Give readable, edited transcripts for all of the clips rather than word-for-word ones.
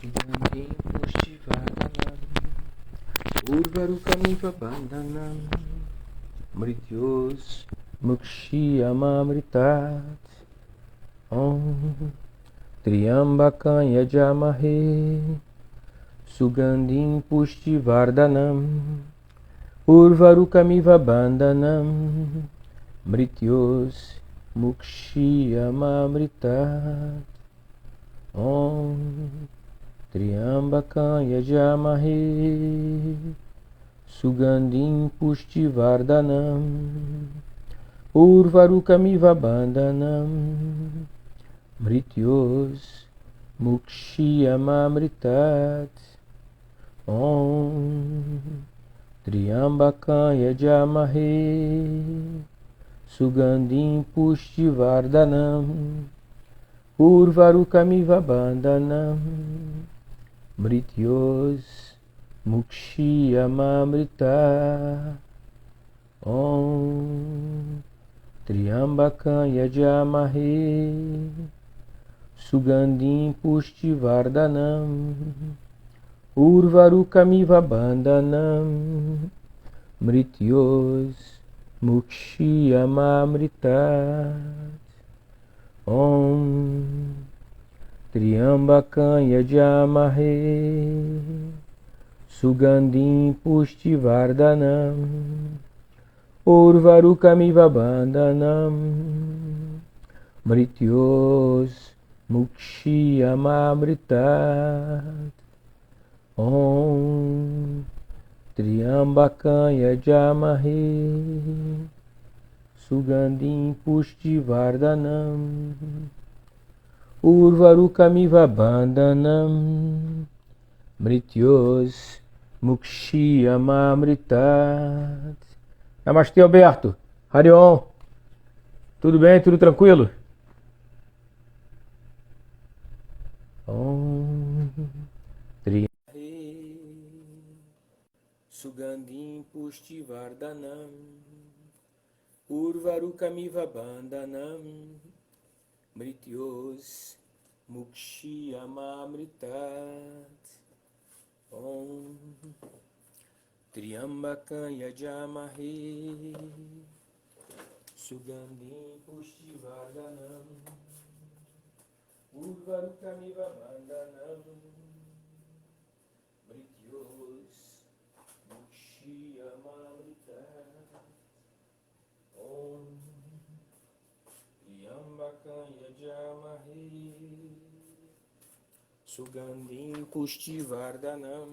Sugandhi Pushtivardhanam Urvarukamiva Bandhanam Mrityos Mukshiyamamritat Om Triambakam Yajamahe Sugandhim Pushtivardhanam Urvarukamiva Bandhanam Mrityos Mukshiyamamritat Om Triambakam Yajamahe Sugandhim Pushtivardhanam Urvarukamiva Bandhanam Mrityos Mukshiyamamritat Om Triambakam Yajamahe Sugandhim Pushtivardhanam Urvarukamiva Bandhanam Mrityos Mukshiyamamritat Om Triambakam Yajamahe Sugandhim Pushtivardhanam Urvarukamiva Bandhanam Mrityos Mukshiyamamritat Om Triambakam Yajamahe Sugandhim Pushtivardhanam Urvarukamiva Bandhanam Mrityos Mukshiyamamritat Om Triambakam Yajamahe Sugandhim Pushtivardhanam Urvarukamiva Bandhanam Mrityos Mukshiyamamritat. Namastê, Alberto. Harion. Tudo bem? Tudo tranquilo? Om Sugandhim Pushtivardhanam Urvarukamiva Bandhanam Mrityos Mukshiyamamritat Om Triambakam Yajamahe Sugandhim Pushtivardhanam Urvarukamiva Bandhanam Mrityos Mukshiyamamritat Om Triambakam Yajamahe Sugandhim Pushtivardhanam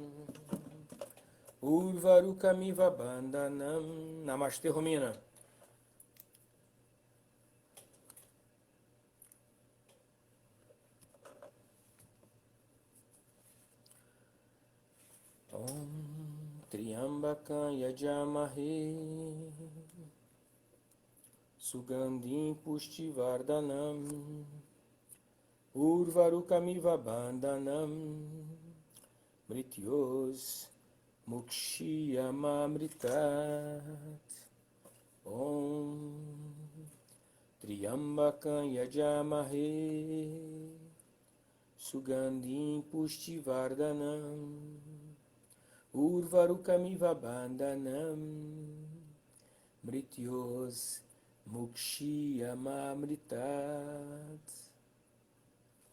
Urvarukamiva Bandhanam. Namastê, Romina. Om Triambakam Yajamahe Sugandhim Pushtivardhanam Urvarukamiva Bandhanam Mrityos Mukshiyamamritat Om Triambakam Yajamahe Sugandhim Pushtivardhanam Urvarukamiva Bandhanam Mrityos Mukshiyamamritat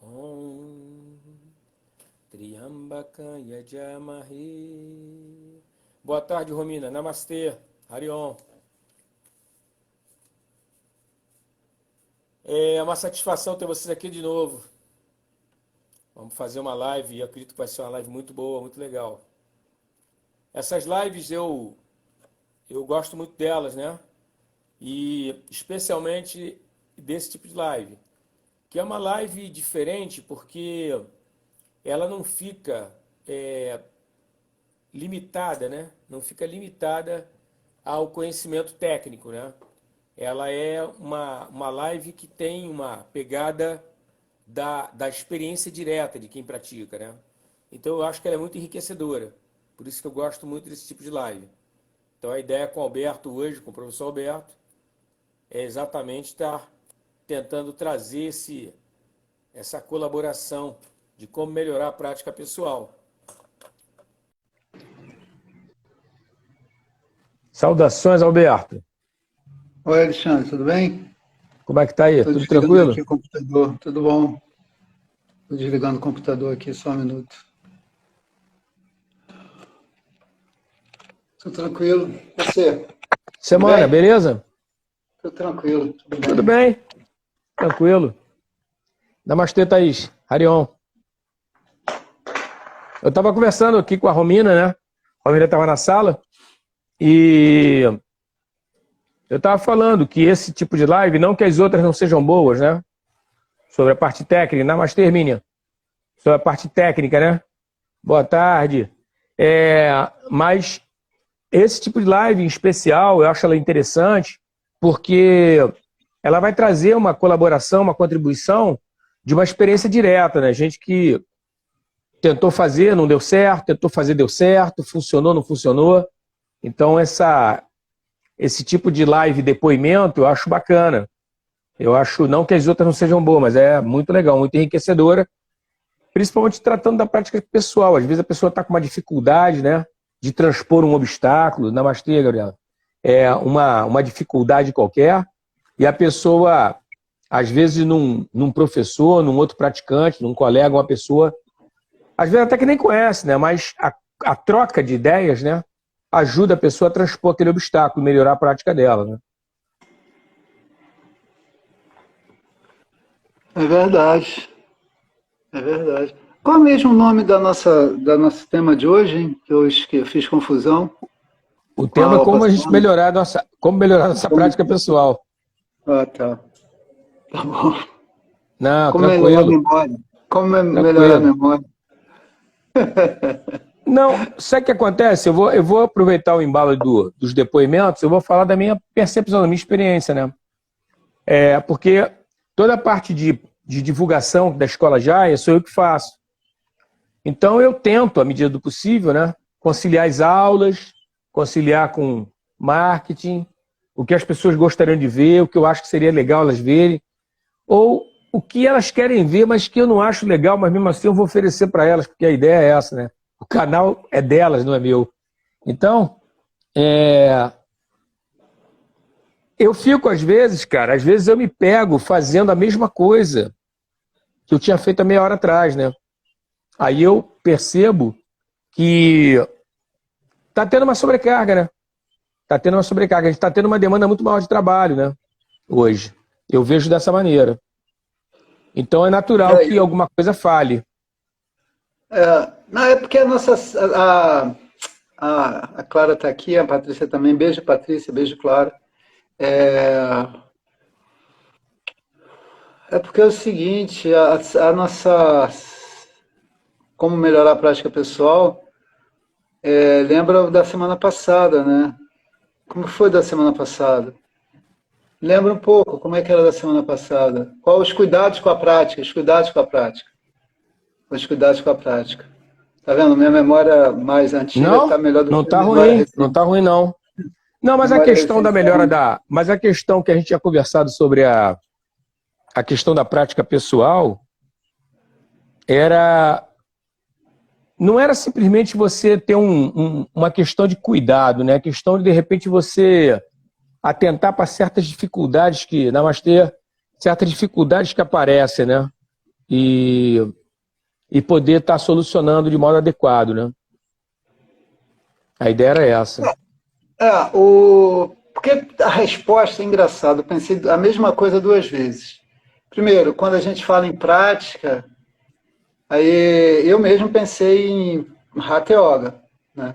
Om Triambakam Yajamahe. Boa tarde, Romina. Namastê. Harion. É uma satisfação ter vocês aqui de novo. Vamos fazer uma live e eu acredito que vai ser uma live muito boa, muito legal. Essas lives eu gosto muito delas, né? E especialmente desse tipo de live, que é uma live diferente porque ela não fica limitada, né? Não fica limitada ao conhecimento técnico, né? Ela é uma live que tem uma pegada da experiência direta de quem pratica, né? Então eu acho que ela é muito enriquecedora. Por isso que eu gosto muito desse tipo de live. Então a ideia com o Alberto hoje, com o professor Alberto, é exatamente estar tentando trazer essa colaboração de como melhorar a prática pessoal. Saudações, Alberto. Oi, Alexandre, tudo bem? Como é que tá aí? Estou Tudo desligando tranquilo? aqui o computador, tudo bom? Estou desligando o computador aqui, só um minuto. Tudo tranquilo? Você? Tudo Semana, bem? beleza? Tudo tranquilo, tudo Tudo bem. bem, tranquilo. Namastê, Thaís. Harion. Eu tava conversando aqui com a Romina, né? A Romina tava na sala e eu tava falando que esse tipo de live, não que as outras não sejam boas, né? Sobre a parte técnica. Namastê, Hermínia. Sobre a parte técnica, né? Boa tarde. Mas esse tipo de live em especial, eu acho ela interessante porque ela vai trazer uma colaboração, uma contribuição de uma experiência direta, né? Gente que tentou fazer, não deu certo, tentou fazer, deu certo, funcionou, não funcionou. Então, esse tipo de live depoimento eu acho bacana. Eu acho, não que as outras não sejam boas, mas é muito legal, muito enriquecedora, principalmente tratando da prática pessoal. Às vezes a pessoa está com uma dificuldade, né, de transpor um obstáculo. Namastê, Gabriela. É uma dificuldade qualquer, e a pessoa, às vezes, num professor, num outro praticante, num colega, uma pessoa, às vezes até que nem conhece, né? Mas a troca de ideias, né, ajuda a pessoa a transpor aquele obstáculo, melhorar a prática dela, né? É verdade, é verdade. Qual é mesmo o nome da nosso tema de hoje, hein? Que eu fiz confusão O com a tema é aula passada. como melhorar a nossa Como... prática pessoal. Ah, tá. Tá bom. Não, Como melhorar a tranquilo, memória? Como melhorar a tranquilo. memória? Não, sabe o que acontece? Eu vou aproveitar o embalo dos depoimentos, eu vou falar da minha percepção, da minha experiência, né? Porque toda a parte de divulgação da Escola Jaia sou eu que faço. Então eu tento, à medida do possível, né, conciliar as aulas, conciliar com marketing, o que as pessoas gostariam de ver, o que eu acho que seria legal elas verem, ou o que elas querem ver, mas que eu não acho legal, mas mesmo assim eu vou oferecer para elas, porque a ideia é essa, né? O canal é delas, não é meu. Então, eu fico às vezes, cara, às vezes eu me pego fazendo a mesma coisa que eu tinha feito há meia hora atrás, né? Aí eu percebo que tá tendo uma sobrecarga, né? Tá tendo uma sobrecarga. A gente tá tendo uma demanda muito maior de trabalho, né? Hoje. Eu vejo dessa maneira. Então é E natural aí? que alguma coisa falhe. Não, é porque a nossa. A Clara está aqui, a Patrícia também. Beijo, Patrícia, beijo, Clara. É, é porque é o seguinte, a nossa. Como melhorar a prática pessoal, lembra da semana passada, né? Como foi da semana passada? Lembra um pouco como é que era da semana passada. Qual os cuidados com a prática? Os cuidados com a prática. Os cuidados com a prática. Tá vendo? Minha memória mais antiga está Não, melhor do não que a tá memória ruim, não recente. tá ruim não. Não, mas a Memória questão da recente está melhora ruim. da, mas a questão que a gente tinha conversado sobre a questão da prática pessoal era não era simplesmente você ter uma questão de cuidado, né? A questão de repente você atentar para certas dificuldades que, namastê, certas dificuldades que aparecem, né? E, e poder estar solucionando de modo adequado, né? A ideia era essa. Porque a resposta é engraçada. Eu pensei a mesma coisa duas vezes. Primeiro, quando a gente fala em prática, aí eu mesmo pensei em Hatha Yoga, né?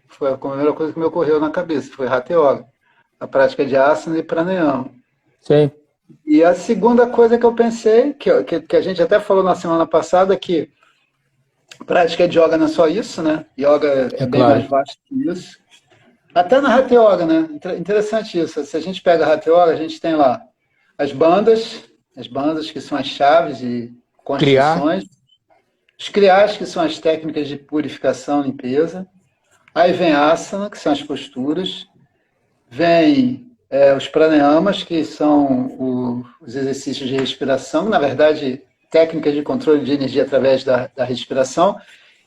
Foi a primeira coisa que me ocorreu na cabeça, foi Hatha Yoga, a prática de asana e pranayama. Sim, E a segunda coisa que eu pensei, que a gente até falou na semana passada, que prática de yoga não é só isso, né? Yoga é é bem mais claro. vasto que isso. Até na Hatha Yoga, né? Interessante isso. Se a gente pega a Hatha Yoga, a gente tem lá as bandas que são as chaves de Criar, construções, os kriyas, que são as técnicas de purificação, limpeza. Aí vem asana, que são as posturas. Vem os pranayamas, que são os exercícios de respiração. Na verdade, técnicas de controle de energia através da respiração.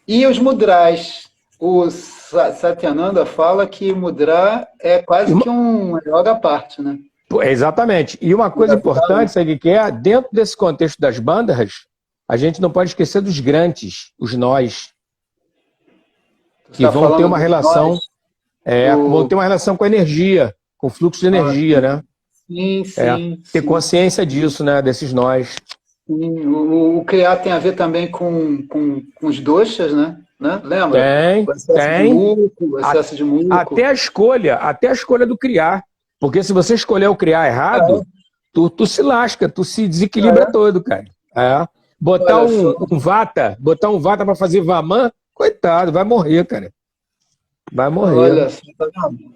E os mudras. O Satyananda fala que mudra é quase que um yoga à parte, né? Exatamente. E uma coisa importante, sabe o que é? Dentro desse contexto das bandhas, a gente não pode esquecer dos grantes, os nós, que vão ter uma relação, vão ter uma relação com a energia, com o fluxo de energia, né? Sim, sim. Ter consciência disso, né? Desses nós. Sim. O criar tem a ver também com os doshas, né? Lembra? Tem. O excesso de muco. Até a escolha do criar. Porque se você escolher o criar errado, tu se lasca, tu se desequilibra todo, cara. Botar um vata para fazer vaman, coitado, vai morrer, cara. Vai morrer. Olha, tá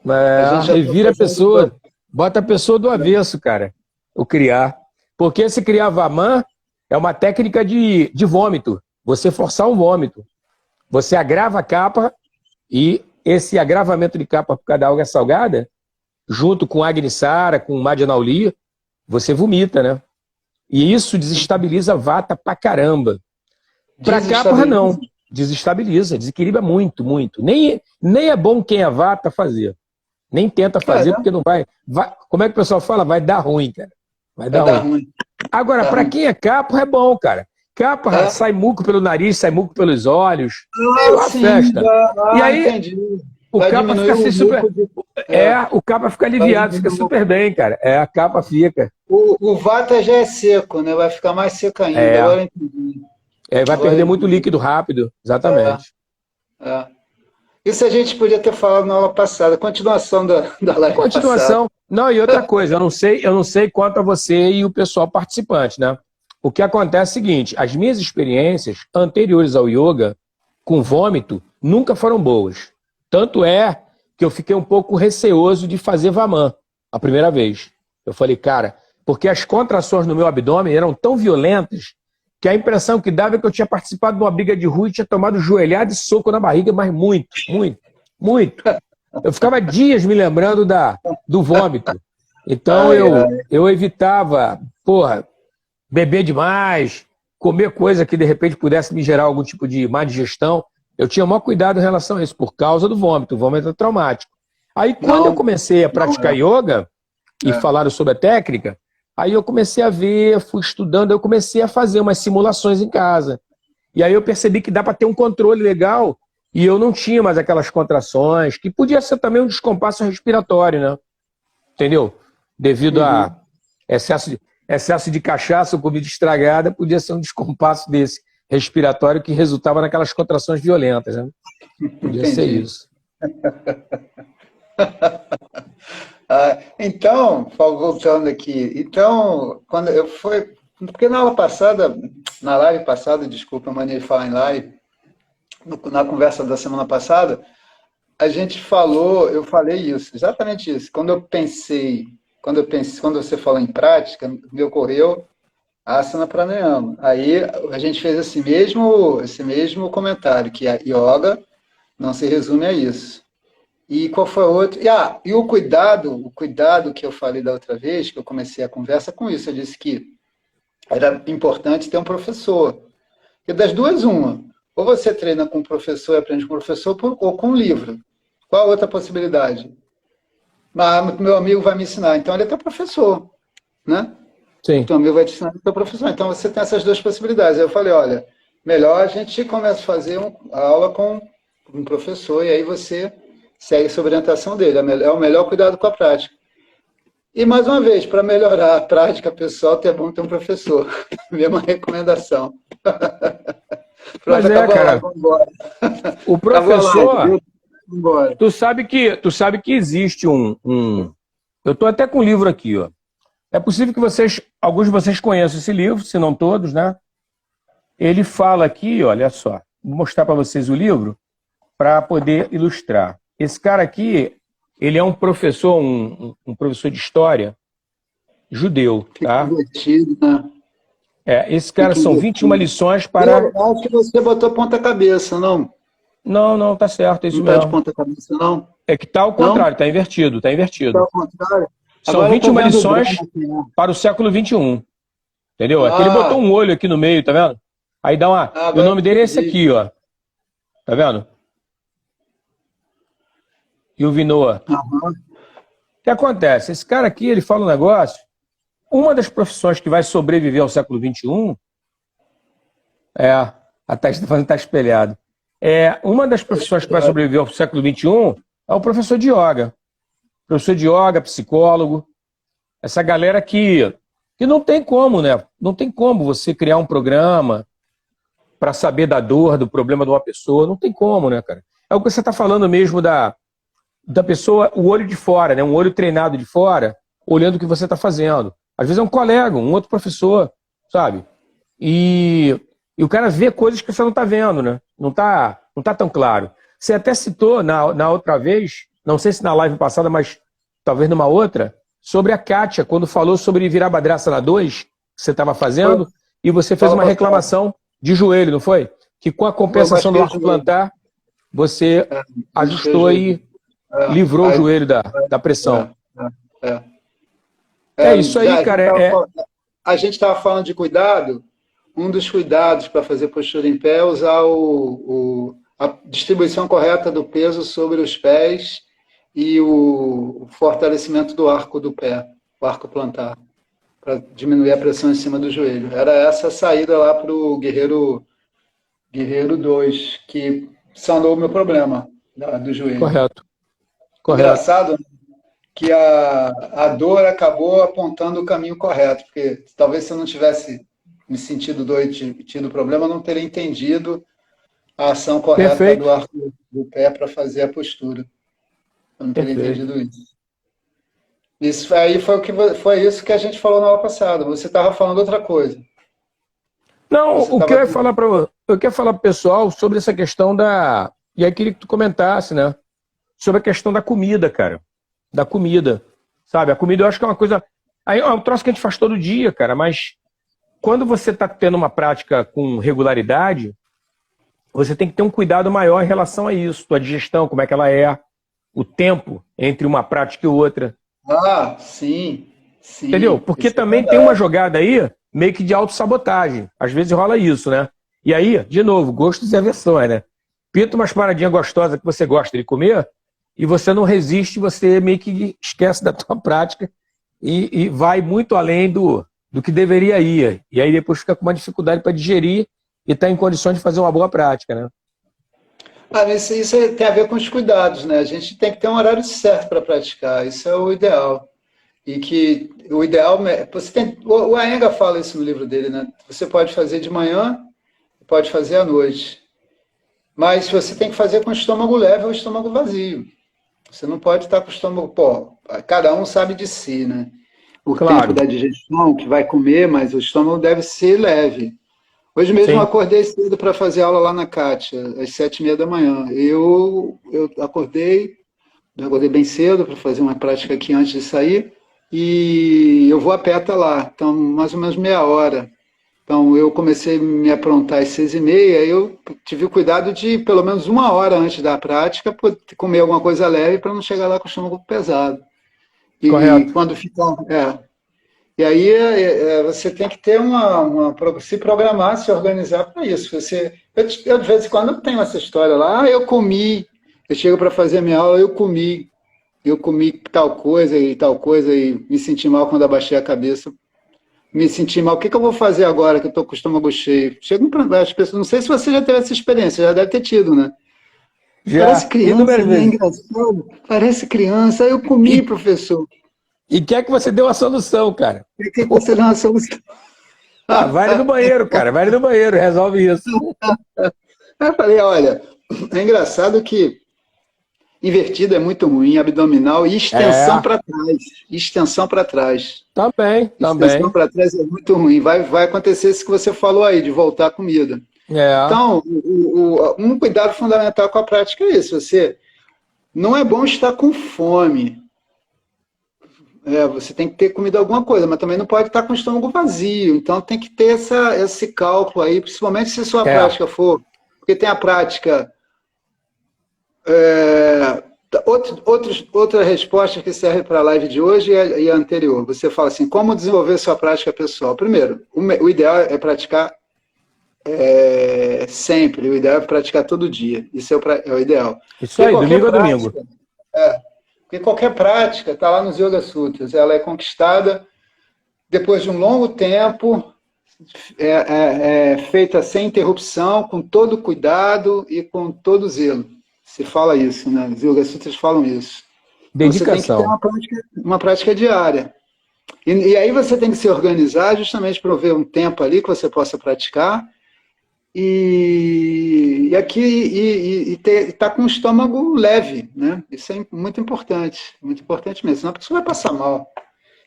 vendo? Revira a pessoa, bota a pessoa do avesso, cara, o criar. Porque esse criar vaman é uma técnica de vômito. Você forçar um vômito. Você agrava a capa e esse agravamento de capa por causa da água salgada, junto com Agnisara, com Madhyanauli, você vomita, né? E isso desestabiliza vata pra caramba. Pra capa, não. Desestabiliza, desequilibra muito, muito. Nem é bom quem é vata fazer. Nem tenta fazer, porque não vai... Como é que o pessoal fala? Vai dar ruim, cara. Vai dar ruim. Agora, pra quem é capa, é bom, cara. Capa, sai muco pelo nariz, sai muco pelos olhos. É uma festa. E aí, entendi. o capa fica assim super... o capa fica aliviado, fica super bem, cara. A capa fica. O vata já é seco, né? Vai ficar mais seco ainda. Agora eu entendi. Vai perder muito líquido rápido, exatamente. Isso a gente podia ter falado na aula passada. Continuação da live passada. Não, e outra coisa, eu não sei quanto a você e o pessoal participante, né? O que acontece é o seguinte, as minhas experiências anteriores ao yoga, com vômito, nunca foram boas. Tanto é que eu fiquei um pouco receoso de fazer vaman a primeira vez. Eu falei, cara, porque as contrações no meu abdômen eram tão violentas que a impressão que dava é que eu tinha participado de uma briga de rua e tinha tomado joelhada e soco na barriga, mas muito, muito, muito. Eu ficava dias me lembrando do vômito. Então eu evitava, beber demais, comer coisa que de repente pudesse me gerar algum tipo de má digestão. Eu tinha o maior cuidado em relação a isso, por causa do vômito. O vômito é traumático. Aí quando eu comecei a praticar yoga e falaram sobre a técnica, aí eu comecei a ver, fui estudando, eu comecei a fazer umas simulações em casa. E aí eu percebi que dá para ter um controle legal e eu não tinha mais aquelas contrações, que podia ser também um descompasso respiratório, né? Entendeu? Devido a excesso de cachaça ou comida estragada, podia ser um descompasso desse respiratório que resultava naquelas contrações violentas, né? Podia ser isso. Então, voltando aqui, quando eu fui, porque na aula passada, na live passada, desculpa a mania de falar em live, na conversa da semana passada, eu falei isso, exatamente isso. Quando você falou em prática, me ocorreu Asana Pranayama. Aí a gente fez esse mesmo comentário, que a yoga não se resume a isso. E qual foi o outro? E o cuidado que eu falei da outra vez, que eu comecei a conversa com isso, eu disse que era importante ter um professor. E das duas, uma. Ou você treina com um professor e aprende com um professor, ou com um livro. Qual a outra possibilidade? Meu amigo vai me ensinar. Então ele é teu professor, né? Sim. Teu amigo vai te ensinar, teu professor. Então você tem essas duas possibilidades. Aí eu falei, olha, melhor a gente começa a fazer a aula com um professor e aí você segue sob orientação dele. É o melhor cuidado com a prática. E mais uma vez, para melhorar a prática pessoal, é bom ter um professor. Mesma recomendação. Mas cara, o professor, tu sabe que existe eu estou até com um livro aqui, ó. É possível que alguns de vocês conheçam esse livro, se não todos, né? Ele fala aqui, olha só, vou mostrar para vocês o livro para poder ilustrar. Esse cara aqui, ele é um professor, um professor de história judeu, tá? Divertido, né? Esse cara são 21 lições para... Eu acho que você botou ponta-cabeça, não? Não, tá certo, é isso mesmo. Não tá mesmo. de ponta-cabeça, não? É que tá ao contrário, tá invertido. Tá ao contrário? São 21 lições para o século XXI. Entendeu? Aqui ele botou um olho aqui no meio, tá vendo? Aí dá uma... E o nome dele é esse aqui, ó. Tá vendo? Yuvinoa. O que acontece? Esse cara aqui, ele fala um negócio. Uma das profissões que vai sobreviver ao século XXI a Thaís está fazendo, tá espelhado. Uma das profissões que vai sobreviver ao século XXI é o professor de yoga. Professor de yoga, psicólogo. Essa galera que não tem como, né? Não tem como você criar um programa para saber da dor, do problema de uma pessoa. Não tem como, né, cara? É o que você está falando mesmo da pessoa, o olho de fora, né? Um olho treinado de fora, olhando o que você está fazendo. Às vezes é um colega, um outro professor, sabe? E o cara vê coisas que você não está vendo, né? Não tá tão claro. Você até citou na outra vez, não sei se na live passada, mas talvez numa outra, sobre a Kátia, quando falou sobre Virabhadrasana 2, que você estava fazendo, e você fez uma reclamação de joelho, não foi? Que com a compensação do arco plantar, você ajustou e livrou o joelho da pressão. Isso aí, cara. A gente estava falando de cuidado. Um dos cuidados para fazer postura em pé é usar a distribuição correta do peso sobre os pés e o fortalecimento do arco do pé, o arco plantar, para diminuir a pressão em cima do joelho. Era essa a saída lá para o Guerreiro 2, que sanou o meu problema do joelho. Correto. Engraçado que a dor acabou apontando o caminho correto, porque talvez se eu não tivesse me sentido doido e tido problema, eu não teria entendido a ação correta do arco do pé para fazer a postura. Eu não teria entendido isso. Isso aí foi isso que a gente falou na aula passada. Você estava falando outra coisa. Não, o que eu ia falar para o pessoal sobre essa questão da... E aí queria que tu comentasse, né? Sobre a questão da comida, cara. Da comida, sabe? A comida eu acho que é uma coisa... Aí é um troço que a gente faz todo dia, cara, mas quando você está tendo uma prática com regularidade, você tem que ter um cuidado maior em relação a isso. Tua digestão, como é que ela é, o tempo entre uma prática e outra. Sim. Entendeu? Porque também tem uma jogada aí meio que de autossabotagem. Às vezes rola isso, né? E aí, de novo, gostos e aversões, né? Pinta umas paradinhas gostosas que você gosta de comer e você não resiste, você meio que esquece da tua prática e vai muito além do que deveria ir. E aí depois fica com uma dificuldade para digerir e está em condições de fazer uma boa prática, né? Isso tem a ver com os cuidados, né? A gente tem que ter um horário certo para praticar, isso é o ideal. E que o ideal... o Iyengar fala isso no livro dele, né? Você pode fazer de manhã, pode fazer à noite. Mas você tem que fazer com o estômago leve ou o estômago vazio. Você não pode estar com o estômago... cada um sabe de si, né? O tempo da digestão, que vai comer, mas o estômago deve ser leve. Hoje mesmo eu acordei cedo para fazer aula lá na Kátia, às 7h30 da manhã. Eu acordei bem cedo para fazer uma prática aqui antes de sair, e eu vou a pé até lá, então mais ou menos meia hora. Então eu comecei a me aprontar às 6h30, eu tive o cuidado de, pelo menos 1 hora antes da prática, comer alguma coisa leve para não chegar lá com o estômago pesado. E quando fica... E aí você tem que ter se programar, se organizar para isso. Eu, de vez em quando, tenho essa história lá, eu comi, eu chego para fazer a minha aula, eu comi tal coisa e me senti mal quando abaixei a cabeça. Me senti mal, o que eu vou fazer agora que eu estou com o estômago cheio? Chegam para as pessoas, não sei se você já teve essa experiência, já deve ter tido, né? Parece criança, né? Engraçado. Parece criança, eu comi, professor. E quer que você dê uma solução, cara. Quer que você dê uma solução. Vai no banheiro, cara. Vai no banheiro, resolve isso. Eu falei, olha, é engraçado que invertido é muito ruim, abdominal e extensão para trás. Extensão para trás. Também. Extensão para trás é muito ruim. Vai acontecer isso que você falou aí, de voltar a comida. Então, um cuidado fundamental com a prática é isso. Não é bom estar com fome. Você tem que ter comido alguma coisa, mas também não pode estar com o estômago vazio. Então tem que ter esse cálculo aí, principalmente se a sua prática for... Porque tem a prática Outra resposta que serve para a live de hoje e a anterior. Você fala assim, como desenvolver sua prática pessoal? Primeiro, o ideal é praticar sempre, o ideal é praticar todo dia. Isso é o ideal. Isso aí, domingo a domingo. Porque qualquer prática, está lá nos Yoga Sutras, ela é conquistada depois de um longo tempo, feita sem interrupção, com todo cuidado e com todo zelo. Se fala isso, né? Os Yoga Sutras falam isso. Dedicação. Você tem que ter uma prática diária. E aí você tem que se organizar justamente para ver um tempo ali que você possa praticar e estar com o estômago leve, né? Isso é muito importante mesmo, senão a pessoa vai passar mal.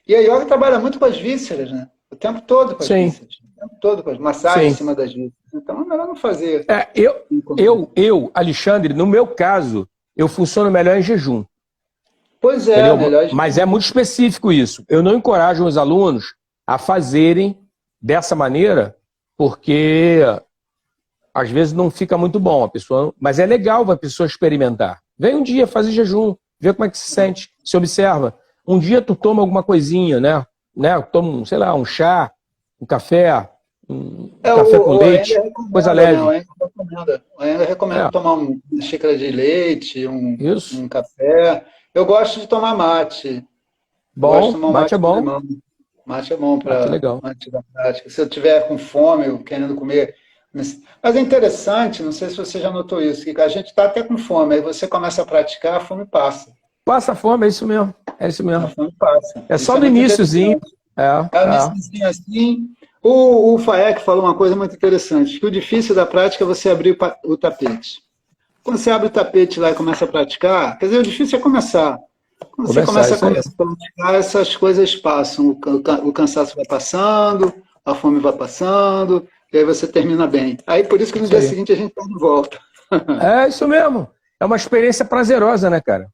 E a yoga trabalha muito com as vísceras, né? O tempo todo com as vísceras. O tempo todo com as massagens em cima das vísceras. Então é melhor não fazer. Alexandre, no meu caso, eu funciono melhor em jejum. Pois é, melhor. Mas é muito específico isso. Eu não encorajo os alunos a fazerem dessa maneira, porque às vezes não fica muito bom a pessoa. Mas é legal a pessoa experimentar. Vem um dia fazer jejum, vê como é que se sente, se observa. Um dia tu toma alguma coisinha, né? Toma, sei lá, um chá, um café, café com leite, coisa leve. Eu ainda recomendo tomar uma xícara de leite, um café. Eu gosto de tomar mate. Bom, mate é bom. Mate é bom para antes da prática. Se eu tiver com fome, querendo comer. Mas é interessante, não sei se você já notou isso, que a gente está até com fome, aí você começa a praticar, a fome passa. Passa a fome, é isso mesmo. É isso mesmo. A fome passa. É só no iníciozinho. No iníciozinho assim. O Faek falou uma coisa muito interessante, que o difícil da prática é você abrir o tapete. Quando você abre o tapete lá e começa a praticar, quer dizer, o difícil é começar. Quando você começa a praticar, essas coisas passam. O cansaço vai passando, a fome vai passando, e aí você termina bem. Aí por isso que no dia seguinte a gente está de volta. É isso mesmo. É uma experiência prazerosa, né, cara?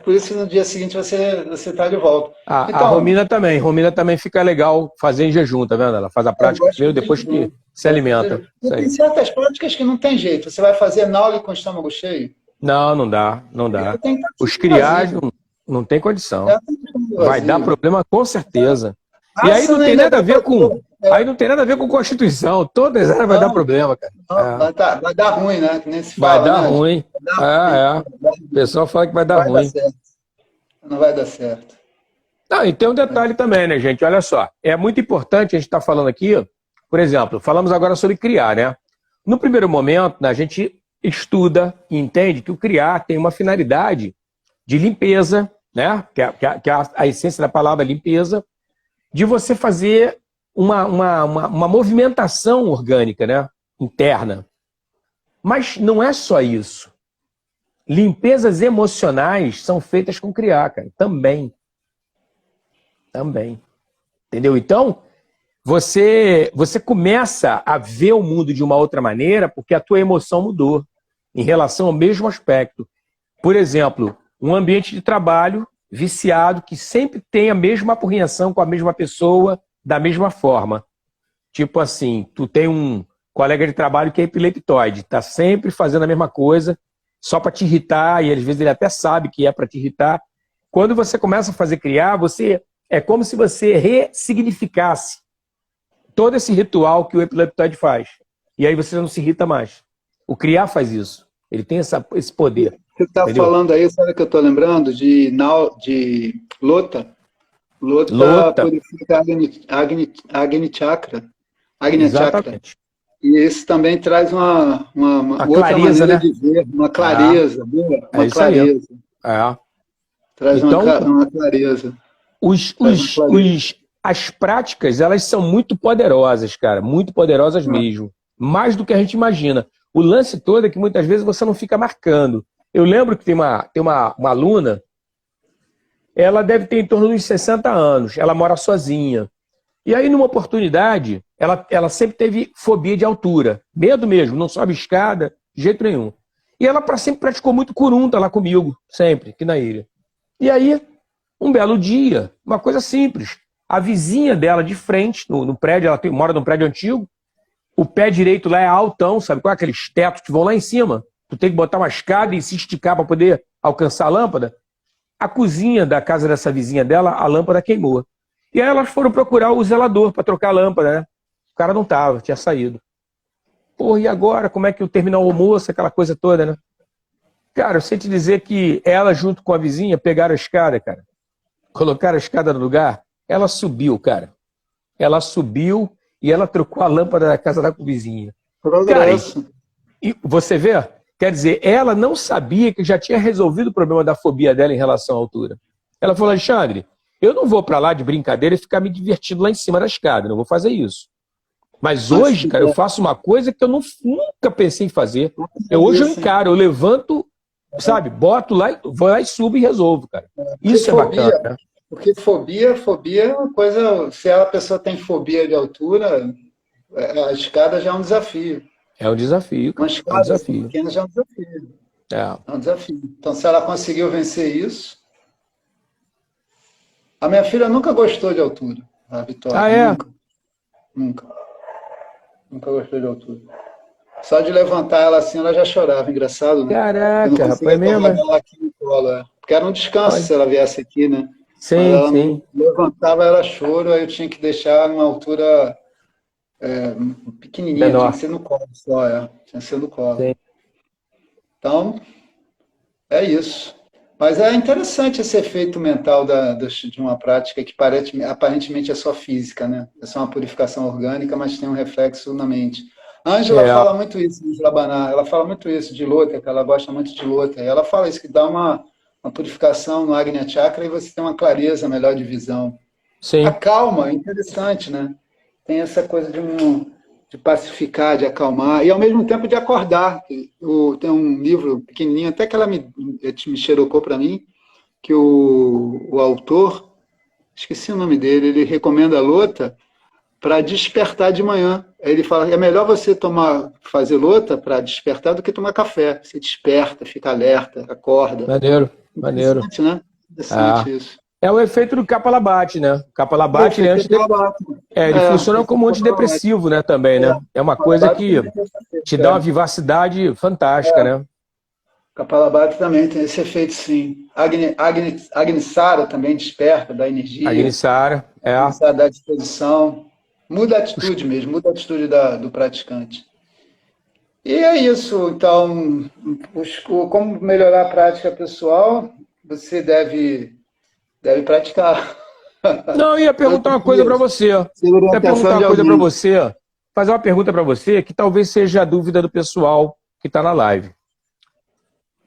Por isso que no dia seguinte você está de volta. Então, a Romina também. Romina também fica legal fazer em jejum, tá vendo? Ela faz a prática primeiro, depois que se alimenta. Tem certas práticas que não tem jeito. Você vai fazer naule com o estômago cheio? Não dá. Os criais não tem condição. Vai dar problema com certeza. E aí não tem nada a ver com... Aí não tem nada a ver com Constituição. Todas elas vai dar problema, cara. Vai dar ruim, né? Que nem se fala, vai dar ruim. O pessoal fala que vai dar ruim. Não vai dar certo. Não, e tem um detalhe também, né, gente? Olha só. É muito importante a gente estar falando aqui, por exemplo, falamos agora sobre criar, né? No primeiro momento, né, a gente estuda e entende que o criar tem uma finalidade de limpeza, né? Que é a essência da palavra limpeza, de você fazer uma movimentação orgânica, né? Interna. Mas não é só isso. Limpezas emocionais são feitas com criar, cara. Também. Entendeu? Então, você começa a ver o mundo de uma outra maneira porque a tua emoção mudou em relação ao mesmo aspecto. Por exemplo, um ambiente de trabalho viciado que sempre tem a mesma apurrinhação com a mesma pessoa, da mesma forma. Tipo assim, tu tem um colega de trabalho que é epileptoide, está sempre fazendo a mesma coisa, só para te irritar, e às vezes ele até sabe que é para te irritar. Quando você começa a fazer criar, é como se você ressignificasse todo esse ritual que o epileptoide faz. E aí você não se irrita mais. O criar faz isso. Ele tem esse poder. Você está falando aí, sabe o que eu estou lembrando? De Lota. Lota purifica Agni Chakra. Exatamente. E esse também traz uma outra clareza, maneira né? de ver, uma clareza, uma clareza. Traz uma clareza. As práticas, elas são muito poderosas, cara. Muito poderosas mesmo. Mais do que a gente imagina. O lance todo é que muitas vezes você não fica marcando. Eu lembro que tem uma aluna, ela deve ter em torno de uns 60 anos, ela mora sozinha. E aí, numa oportunidade, ela sempre teve fobia de altura, medo mesmo, não sobe escada, de jeito nenhum. E ela sempre praticou muito curunta lá comigo, sempre, aqui na ilha. E aí, um belo dia, uma coisa simples, a vizinha dela de frente, no prédio, ela mora num prédio antigo, o pé direito lá é altão, sabe qual é? Aqueles tetos que vão lá em cima. Tu tem que botar uma escada e se esticar para poder alcançar a lâmpada, a cozinha da casa dessa vizinha dela, a lâmpada queimou. E aí elas foram procurar o zelador para trocar a lâmpada, né? O cara não tava, tinha saído. Porra, e agora? Como é que eu terminar o almoço, aquela coisa toda, né? Cara, eu sei te dizer que ela, junto com a vizinha, pegaram a escada, cara. Colocaram a escada no lugar. Ela subiu, cara. Ela subiu e ela trocou a lâmpada da casa da vizinha. Cara, e você vê? Quer dizer, ela não sabia que já tinha resolvido o problema da fobia dela em relação à altura. Ela falou, Alexandre, eu não vou para lá de brincadeira e ficar me divertindo lá em cima da escada. Não vou fazer isso. Mas hoje, cara, eu faço uma coisa que eu nunca pensei em fazer. Hoje eu encaro, eu levanto, sabe, boto lá, vou lá e subo e resolvo, cara. Isso é bacana, né? Porque fobia é uma coisa, se a pessoa tem fobia de altura, a escada já é um desafio. É um desafio, cara. Uma escada É um desafio. pequena já é um desafio. É um desafio. Então, se ela conseguiu vencer isso... A minha filha nunca gostou de altura, a Vitória. Ah, é? Nunca. Nunca gostou de altura. Só de levantar ela assim, ela já chorava. Engraçado, né? Caraca, rapaz, mesmo? Ela aqui no colo, porque era um descanso se ela viesse aqui, né? Sim, mas ela sim. Levantava, era choro, aí eu tinha que deixar numa altura pequenininha, menor. Tinha que ser no colo só, tinha que ser no colo. Sim. Então, é isso. Mas é interessante esse efeito mental de uma prática que aparentemente é só física, né? É só uma purificação orgânica, mas tem um reflexo na mente. A Ângela fala muito isso, Ângela Banar, ela fala muito isso de Lota, que ela gosta muito de Lota. E ela fala isso, que dá uma purificação no Agnya Chakra e você tem uma clareza melhor de visão. Sim. A calma é interessante, né? Tem essa coisa de pacificar, de acalmar, e ao mesmo tempo de acordar. Tem um livro pequenininho, até que ela me xerocou para mim, que o autor, esqueci o nome dele, ele recomenda a Lota para despertar de manhã. Aí ele fala, é melhor você fazer Lota para despertar do que tomar café. Você desperta, fica alerta, acorda. Maneiro, maneiro. Interessante, né? Interessante isso. É o efeito do Kapalabhati, né? O Kapalabhati, ele funciona como antidepressivo, né, também, né? É uma coisa que te dá uma vivacidade fantástica, né? Kapalabhati também tem esse efeito, sim. Agnisara também desperta, dá energia. Agnisara, Agnisara dá disposição. Muda a atitude mesmo, muda a atitude do praticante. E é isso, então, como melhorar a prática pessoal, você deve praticar. Não, eu ia perguntar uma coisa para você. Fazer uma pergunta para você que talvez seja a dúvida do pessoal que está na live.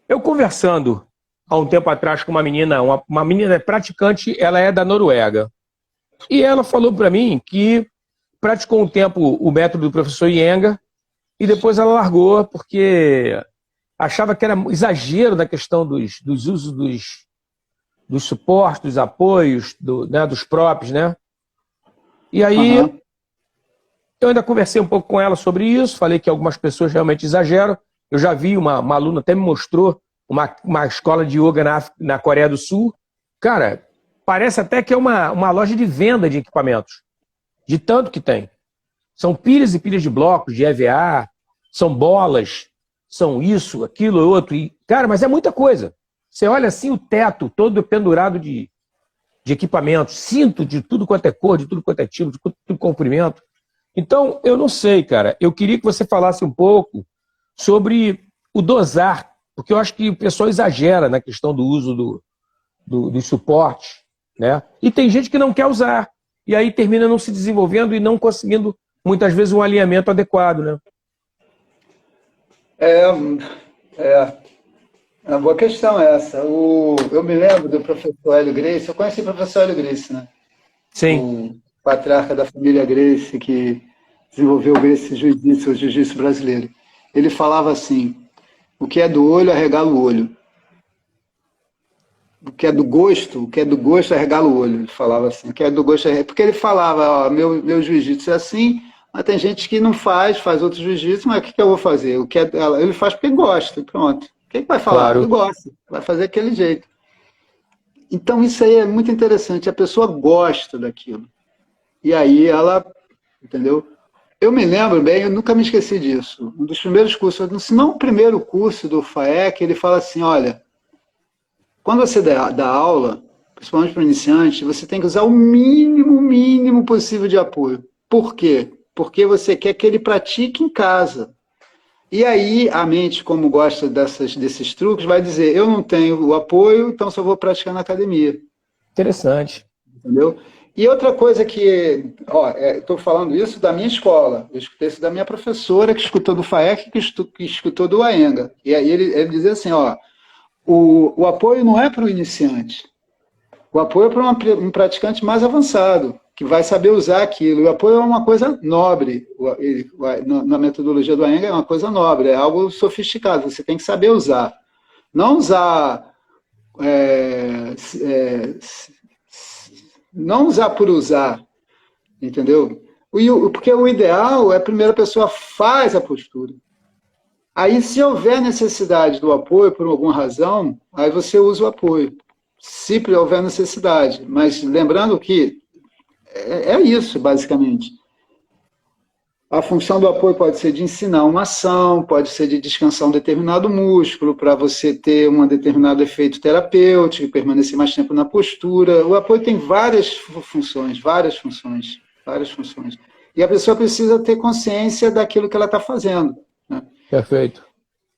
Eu conversando há um tempo atrás com uma menina praticante, ela é da Noruega. E ela falou para mim que praticou um tempo o método do professor Iyengar e depois ela largou porque achava que era exagero na questão dos usos dos suportes, dos apoios, dos próprios, né? E aí, eu ainda conversei um pouco com ela sobre isso, falei que algumas pessoas realmente exageram. Eu já vi uma aluna, até me mostrou uma escola de yoga na Coreia do Sul. Cara, parece até que é uma loja de venda de equipamentos, de tanto que tem. São pilhas e pilhas de blocos, de EVA, são bolas, são isso, aquilo, outro. E, cara, mas é muita coisa. Você olha assim o teto todo pendurado de equipamentos, cinto de tudo quanto é cor, de tudo quanto é tipo, de tudo comprimento. Então, eu não sei, cara. Eu queria que você falasse um pouco sobre o dosar, porque eu acho que o pessoal exagera na questão do uso do suporte, né? E tem gente que não quer usar, e aí termina não se desenvolvendo e não conseguindo, muitas vezes, um alinhamento adequado, né? É uma boa questão essa. Eu me lembro do professor Hélio Gracie, eu conheci o professor Hélio Gracie, né? Sim. O patriarca da família Gracie, que desenvolveu o Gracie Jiu-Jitsu, o jiu-jitsu brasileiro. Ele falava assim, o que é do olho, arregala o olho. O que é do gosto, arregala o olho. Ele falava assim, o que é do gosto, porque ele falava, ó, meu jiu-jitsu é assim, mas tem gente que não faz outro jiu-jitsu, mas o que eu vou fazer? Ele faz porque gosta, pronto. O que vai falar? Claro. Ele gosta, vai fazer aquele jeito. Então isso aí é muito interessante, a pessoa gosta daquilo. E aí ela, entendeu? Eu me lembro bem, eu nunca me esqueci disso. Um dos primeiros cursos, se não o primeiro curso do FAEC, ele fala assim, olha, quando você dá aula, principalmente para iniciante, você tem que usar o mínimo possível de apoio. Por quê? Porque você quer que ele pratique em casa. E aí a mente, como gosta desses truques, vai dizer, eu não tenho o apoio, então só vou praticar na academia. Interessante. Entendeu? E outra coisa que, estou falando isso da minha escola, eu escutei isso da minha professora, que escutou do FAEC, que escutou do AENGA. E aí ele dizia assim, o apoio não é para o iniciante, o apoio é para um praticante mais avançado, que vai saber usar aquilo. O apoio é uma coisa nobre, na metodologia do AENGA é uma coisa nobre, é algo sofisticado, você tem que saber usar. Não usar... não usar por usar, entendeu? Porque o ideal é a primeira pessoa faz a postura. Aí, se houver necessidade do apoio por alguma razão, aí você usa o apoio. Se houver necessidade. Mas lembrando que é isso, basicamente. A função do apoio pode ser de ensinar uma ação, pode ser de descansar um determinado músculo, para você ter um determinado efeito terapêutico, permanecer mais tempo na postura. O apoio tem várias funções. E a pessoa precisa ter consciência daquilo que ela está fazendo. Né? Perfeito.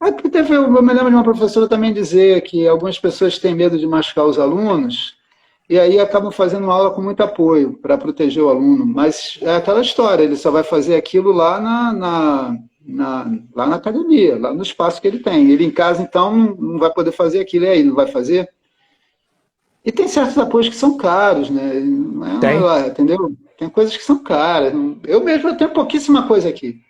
Eu me lembro de uma professora também dizer que algumas pessoas têm medo de machucar os alunos, e aí acabam fazendo uma aula com muito apoio para proteger o aluno. Mas é aquela história, ele só vai fazer aquilo lá lá na academia, lá no espaço que ele tem. Ele em casa, então, não vai poder fazer aquilo, e aí, não vai fazer? E tem certos apoios que são caros, né? Entendeu? Tem coisas que são caras. Eu mesmo tenho pouquíssima coisa aqui.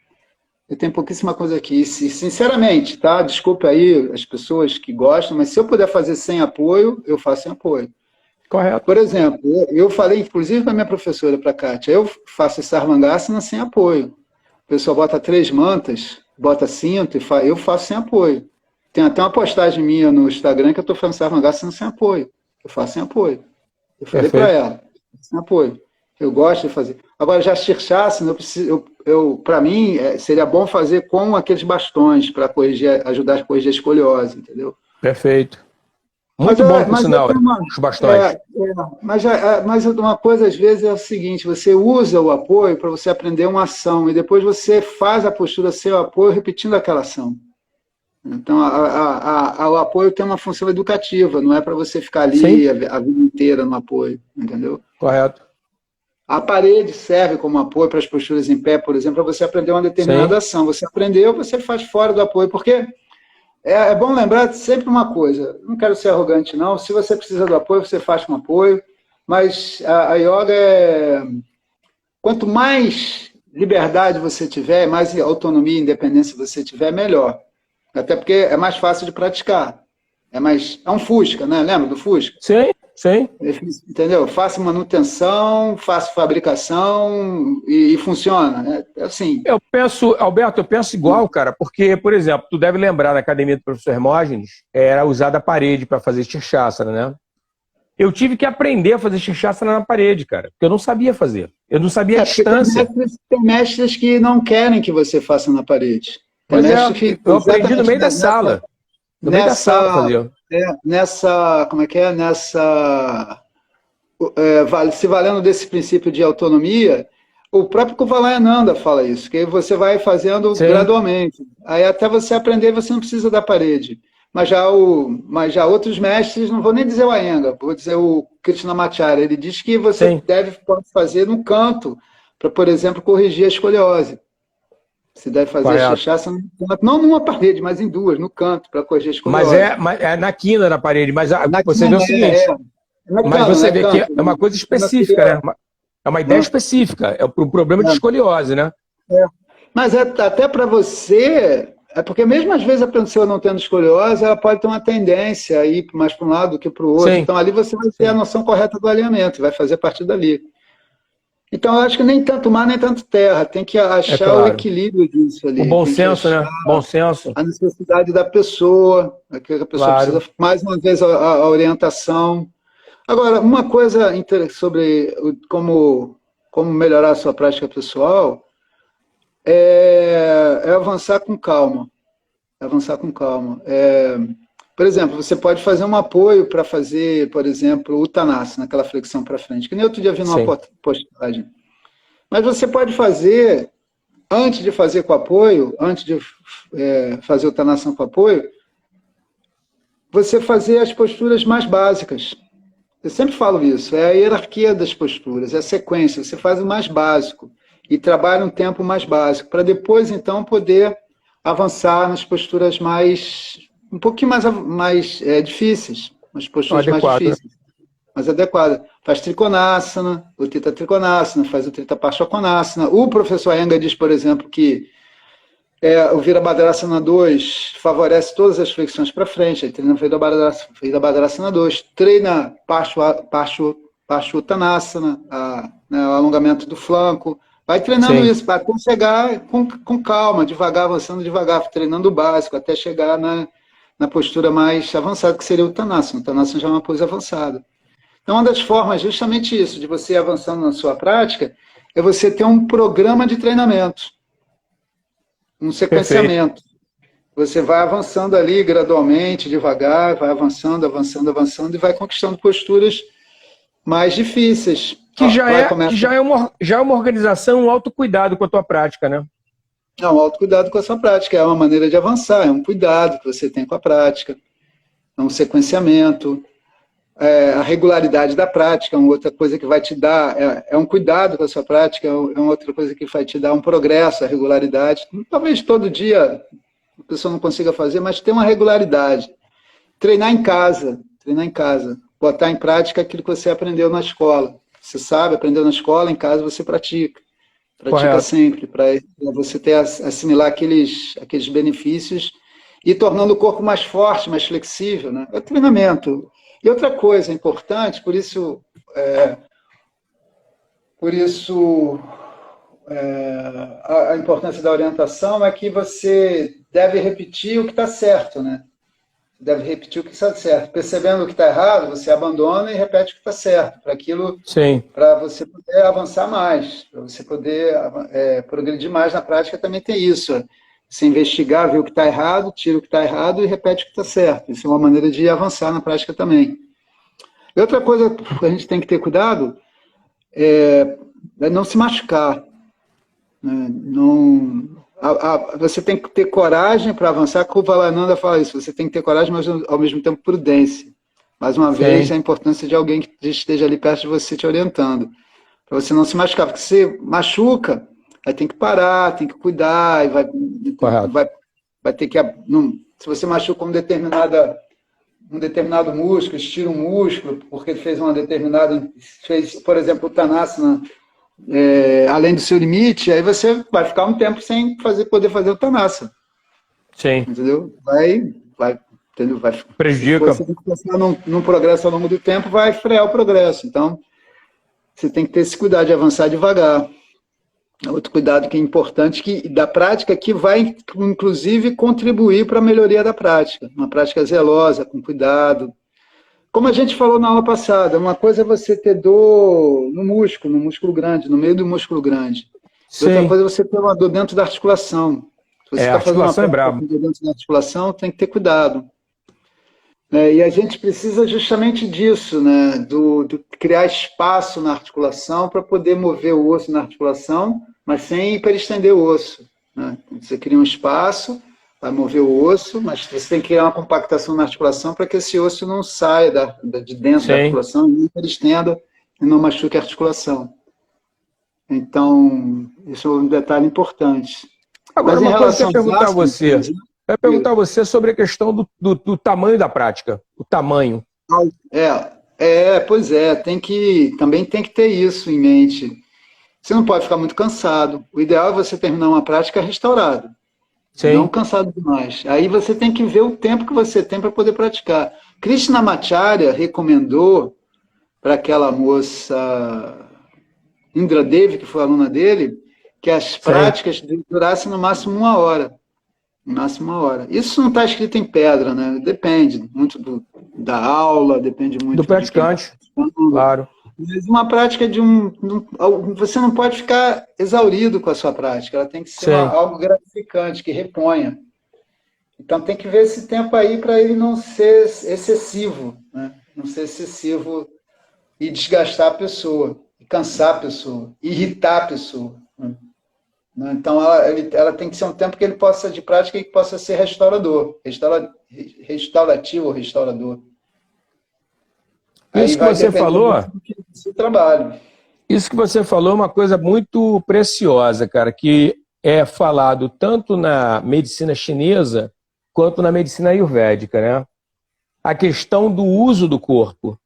E, sinceramente, tá? Desculpe aí as pessoas que gostam, mas se eu puder fazer sem apoio, eu faço sem apoio. Correto. Por exemplo, eu falei, inclusive, para a minha professora, para a Kátia, eu faço esse Sarvangasana sem apoio. O pessoal bota 3 mantas, bota cinto, eu faço sem apoio. Tem até uma postagem minha no Instagram que eu estou fazendo Sarvangasana sem apoio. Eu faço sem apoio. Eu falei para ela, sem apoio. Eu gosto de fazer. Agora, já Shirshasana, para mim, seria bom fazer com aqueles bastões para ajudar a corrigir a escoliose, entendeu? Perfeito. Muito bom, por sinal, os bastões. Mas uma coisa, às vezes, é o seguinte, você usa o apoio para você aprender uma ação, e depois você faz a postura sem o apoio, repetindo aquela ação. Então, o apoio tem uma função educativa, não é para você ficar ali a vida inteira no apoio, entendeu? Correto. A parede serve como apoio para as posturas em pé, por exemplo, para você aprender uma determinada ação. Você aprendeu, você faz fora do apoio, porque... É bom lembrar sempre uma coisa, não quero ser arrogante não, se você precisa do apoio, você faz com apoio, mas a yoga quanto mais liberdade você tiver, mais autonomia e independência você tiver, melhor. Até porque é mais fácil de praticar. É um Fusca, né? Lembra do Fusca? Sim. Entendeu? Faço manutenção, faço fabricação e funciona. É assim. Alberto, eu penso igual, cara, porque, por exemplo, tu deve lembrar na academia do professor Hermógenes, era usada a parede para fazer Shirshasana, né? Eu tive que aprender a fazer Shirshasana na parede, cara, porque eu não sabia fazer. Eu não sabia a distância. Tem mestres que não querem que você faça na parede. Pois eu aprendi no meio da sala. No meio da sala fazia. Como é que é? Se valendo desse princípio de autonomia, o próprio Kuvalayananda fala isso, que você vai fazendo gradualmente. Aí até você aprender, você não precisa da parede. Mas já outros mestres, não vou nem dizer o Iyengar, vou dizer o Krishnamacharya, ele diz que você pode fazer no canto, para, por exemplo, corrigir a escoliose. Você deve fazer a Shirshasana não numa parede, mas em 2, no canto, para corrigir a escoliose. Mas é na quina da parede, mas você vê o seguinte, mas você vê que é uma coisa específica, né? É uma ideia específica, é o problema de escoliose, né? Mas até para você, porque mesmo às vezes a pessoa não tendo escoliose, ela pode ter uma tendência a ir mais para um lado do que para o outro. Então ali você vai ter a noção correta do alinhamento, vai fazer a partir dali. Então, eu acho que nem tanto mar, nem tanto terra. Tem que achar o equilíbrio disso ali. O bom senso, né? Bom senso. A necessidade da pessoa, aquilo que a pessoa precisa, mais uma vez, a orientação. Agora, uma coisa sobre como melhorar a sua prática pessoal é avançar com calma. Por exemplo, você pode fazer um apoio para fazer, por exemplo, Uttanasana, aquela flexão para frente, que nem outro dia vi numa postagem. Mas você pode fazer, antes de fazer com apoio, antes de fazer Uttanasana com apoio, você fazer as posturas mais básicas. Eu sempre falo isso, é a hierarquia das posturas, é a sequência, você faz o mais básico e trabalha um tempo mais básico, para depois, então, poder avançar nas posturas um pouquinho mais difíceis, nas posturas mais difíceis, mais adequadas. Faz Trikonasana, o Tita Trikonasana, faz o Trita Parshvakonasana. O professor Iyengar diz, por exemplo, que o Virabhadrasana 2 favorece todas as flexões para frente, aí treina Virabhadrasana 2, treina Parshvottanasana, o alongamento do flanco, vai treinando isso, até chegar com calma, devagar, avançando devagar, treinando o básico, até chegar na postura mais avançada, que seria o Uttanasana. O Uttanasana já é uma pose avançada. Então, uma das formas, justamente isso, de você ir avançando na sua prática, é você ter um programa de treinamento, um sequenciamento. Perfeito. Você vai avançando ali gradualmente, devagar, vai avançando, avançando, avançando, e vai conquistando posturas mais difíceis. Que já é uma organização, um autocuidado com a tua prática, né? É um autocuidado com a sua prática, é uma maneira de avançar, é um cuidado que você tem com a prática, é um sequenciamento, a regularidade da prática é uma outra coisa que vai te dar, é um cuidado com a sua prática, é uma outra coisa que vai te dar um progresso, a regularidade. Talvez todo dia a pessoa não consiga fazer, mas tem uma regularidade. Treinar em casa, botar em prática aquilo que você aprendeu na escola. Você sabe, aprendeu na escola, em casa você pratica. Pratica sempre, para você assimilar aqueles benefícios e tornando o corpo mais forte, mais flexível, né? É treinamento. E outra coisa importante, por isso a importância da orientação é que você deve repetir o que está certo, né? Deve repetir o que está certo. Percebendo o que está errado, você abandona e repete o que está certo, para você poder avançar mais, para você poder progredir mais na prática. Também tem isso. Você investigar, ver o que está errado, tira o que está errado e repete o que está certo. Isso é uma maneira de avançar na prática também. E outra coisa que a gente tem que ter cuidado é não se machucar. Né? Você tem que ter coragem para avançar. Kuvalananda fala isso. Você tem que ter coragem, mas ao mesmo tempo prudência. Mais uma vez, a importância de alguém que esteja ali perto de você te orientando. Para você não se machucar. Porque se machuca, aí tem que parar, tem que cuidar, e vai ter que... se você machuca um determinado músculo, estira um músculo, porque ele fez por exemplo, o Uttanasana, além do seu limite, aí você vai ficar um tempo sem poder fazer o Uttanasana. Sim. Entendeu? Entendeu? Prejudica. Se você pensar num progresso ao longo do tempo, vai frear o progresso. Então, você tem que ter esse cuidado de avançar devagar. Outro cuidado que é importante da prática, que vai, inclusive, contribuir para a melhoria da prática. Uma prática zelosa, com cuidado. Como a gente falou na aula passada, uma coisa é você ter dor no músculo grande, no meio do músculo grande. Outra coisa é você ter uma dor dentro da articulação. Se você está fazendo uma prática dentro da articulação, tem que ter cuidado. E a gente precisa justamente disso, né? Do criar espaço na articulação para poder mover o osso na articulação, mas sem hiperestender o osso. Né? Você cria um espaço para mover o osso, mas você tem que criar uma compactação na articulação para que esse osso não saia de dentro da articulação e hiperestenda e não machuque a articulação. Então, isso é um detalhe importante. Agora, uma coisa que eu ia perguntar a você... Eu ia perguntar a você sobre a questão do tamanho da prática. O tamanho. Pois é. Também tem que ter isso em mente. Você não pode ficar muito cansado. O ideal é você terminar uma prática restaurado. Sim. Não cansado demais. Aí você tem que ver o tempo que você tem para poder praticar. Krishnamacharya recomendou para aquela moça Indra Devi, que foi aluna dele, que as práticas durassem no máximo 1 hora. No máximo 1 hora. Isso não está escrito em pedra, né? Depende muito da aula, depende muito do praticante. Claro. Mas uma prática você não pode ficar exaurido com a sua prática, ela tem que ser algo gratificante, que reponha. Então tem que ver esse tempo aí para ele não ser excessivo, né? Não ser excessivo e desgastar a pessoa, e cansar a pessoa, irritar a pessoa, né? Então ela tem que ser um tempo que ele possa, de prática, que possa ser restaurador, restaurativo ou restaurador. Aí Isso que vai você depender falou, muito do seu trabalho. isso que você falou é uma coisa muito preciosa, cara, que é falado tanto na medicina chinesa quanto na medicina ayurvédica, né? A questão do uso do corpo.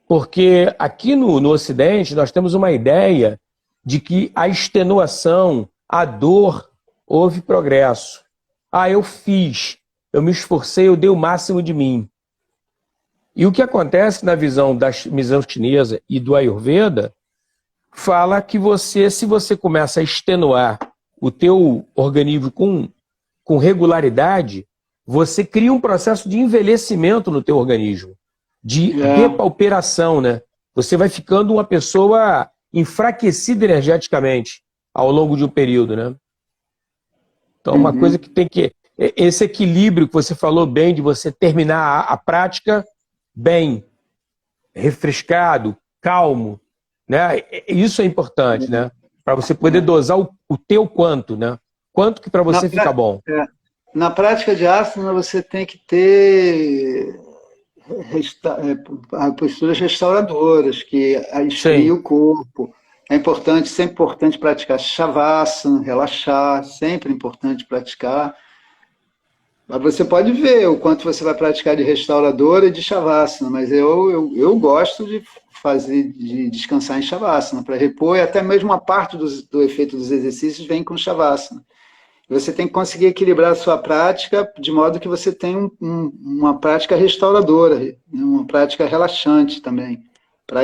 Porque aqui no Ocidente nós temos uma ideia de que a extenuação, a dor, houve progresso. Ah, eu fiz, eu me esforcei, eu dei o máximo de mim. E o que acontece na visão da visão chinesa e do Ayurveda fala que você, se você começa a extenuar o teu organismo com regularidade, você cria um processo de envelhecimento no teu organismo, de depauperação, né? Você vai ficando uma pessoa enfraquecida energeticamente ao longo de um período, né? Então, uma coisa que tem que... Esse equilíbrio que você falou bem, de você terminar a prática bem, refrescado, calmo, né? Isso é importante, né? Para você poder dosar o teu quanto, né? Quanto que para você fica bom. Na prática de asana, você tem que ter posturas restauradoras, que esfria o corpo. É importante, sempre importante praticar shavasana, relaxar, sempre importante praticar. Mas você pode ver o quanto você vai praticar de restauradora e de shavasana, mas eu gosto de fazer, de descansar em shavasana, para repor, e até mesmo uma parte do efeito dos exercícios vem com shavasana. Você tem que conseguir equilibrar a sua prática de modo que você tenha uma prática restauradora, uma prática relaxante também, para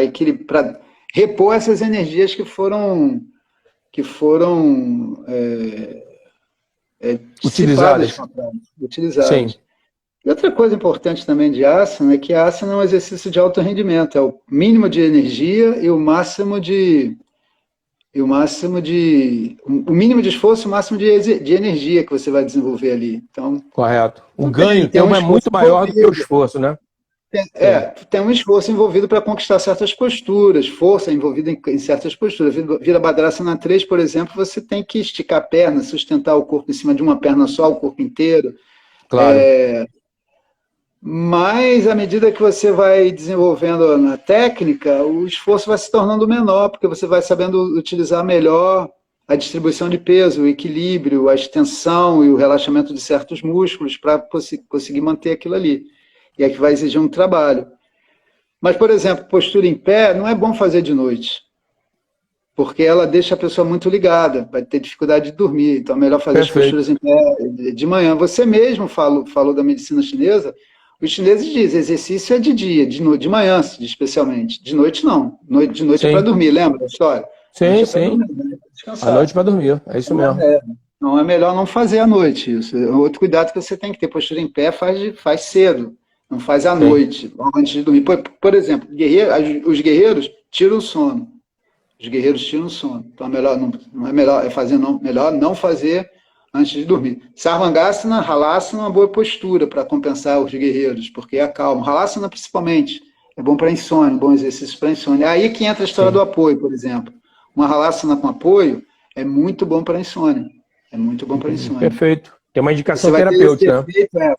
repor essas energias que foram utilizadas. Sim. E outra coisa importante também de asana é que a asana é um exercício de alto rendimento, é o mínimo de energia e o mínimo de esforço, o máximo de energia que você vai desenvolver ali. Então, correto. O ganho então é muito maior do que o esforço, né? Tem um esforço envolvido para conquistar certas posturas, força envolvida em certas posturas. Virabhadrasana 3, por exemplo, você tem que esticar a perna, sustentar o corpo em cima de uma perna só, o corpo inteiro. Claro. Mas, à medida que você vai desenvolvendo na técnica, o esforço vai se tornando menor, porque você vai sabendo utilizar melhor a distribuição de peso, o equilíbrio, a extensão e o relaxamento de certos músculos para conseguir manter aquilo ali. E é que vai exigir um trabalho. Mas, por exemplo, postura em pé não é bom fazer de noite, porque ela deixa a pessoa muito ligada, vai ter dificuldade de dormir. Então é melhor fazer as posturas em pé de manhã. Você mesmo falou da medicina chinesa. Os chineses dizem, exercício é de dia, de manhã, especialmente. De noite, não. De noite é para dormir, lembra da história? Sim. À noite para dormir, é isso mesmo. Não é melhor não fazer à noite. Isso é outro cuidado que você tem que ter. Postura em pé faz cedo, não faz à noite, antes de dormir. Por exemplo, os guerreiros tiram o sono. Os guerreiros tiram o sono. Então melhor não fazer antes de dormir. Sarvangasana, Halasana é uma boa postura para compensar os guerreiros, porque acalma. Halasana, principalmente, é bom para insônia, bom exercício para insônia. É aí que entra a história do apoio, por exemplo. Uma Halasana com apoio é muito bom para insônia. É muito bom para insônia. Perfeito. Tem uma indicação terapêutica.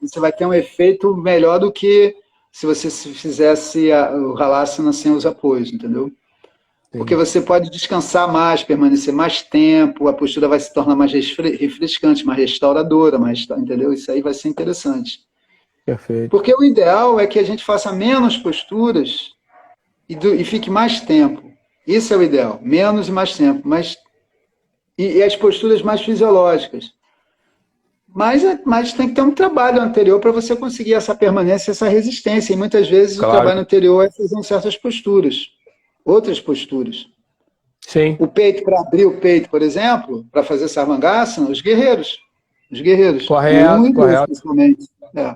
Você vai ter um efeito melhor do que se você fizesse o Halasana sem os apoios, entendeu? Porque você pode descansar mais, permanecer mais tempo, a postura vai se tornar mais refrescante, mais restauradora, entendeu? Isso aí vai ser interessante. Perfeito. Porque o ideal é que a gente faça menos posturas e fique mais tempo. Isso é o ideal, menos e mais tempo. E as posturas mais fisiológicas. Mas tem que ter um trabalho anterior para você conseguir essa permanência, essa resistência. E muitas vezes o trabalho anterior é fazer certas posturas. Outras posturas. Sim. O peito, para abrir o peito, por exemplo, para fazer Sarvangasana, os guerreiros. Correto. 1 e 2, principalmente.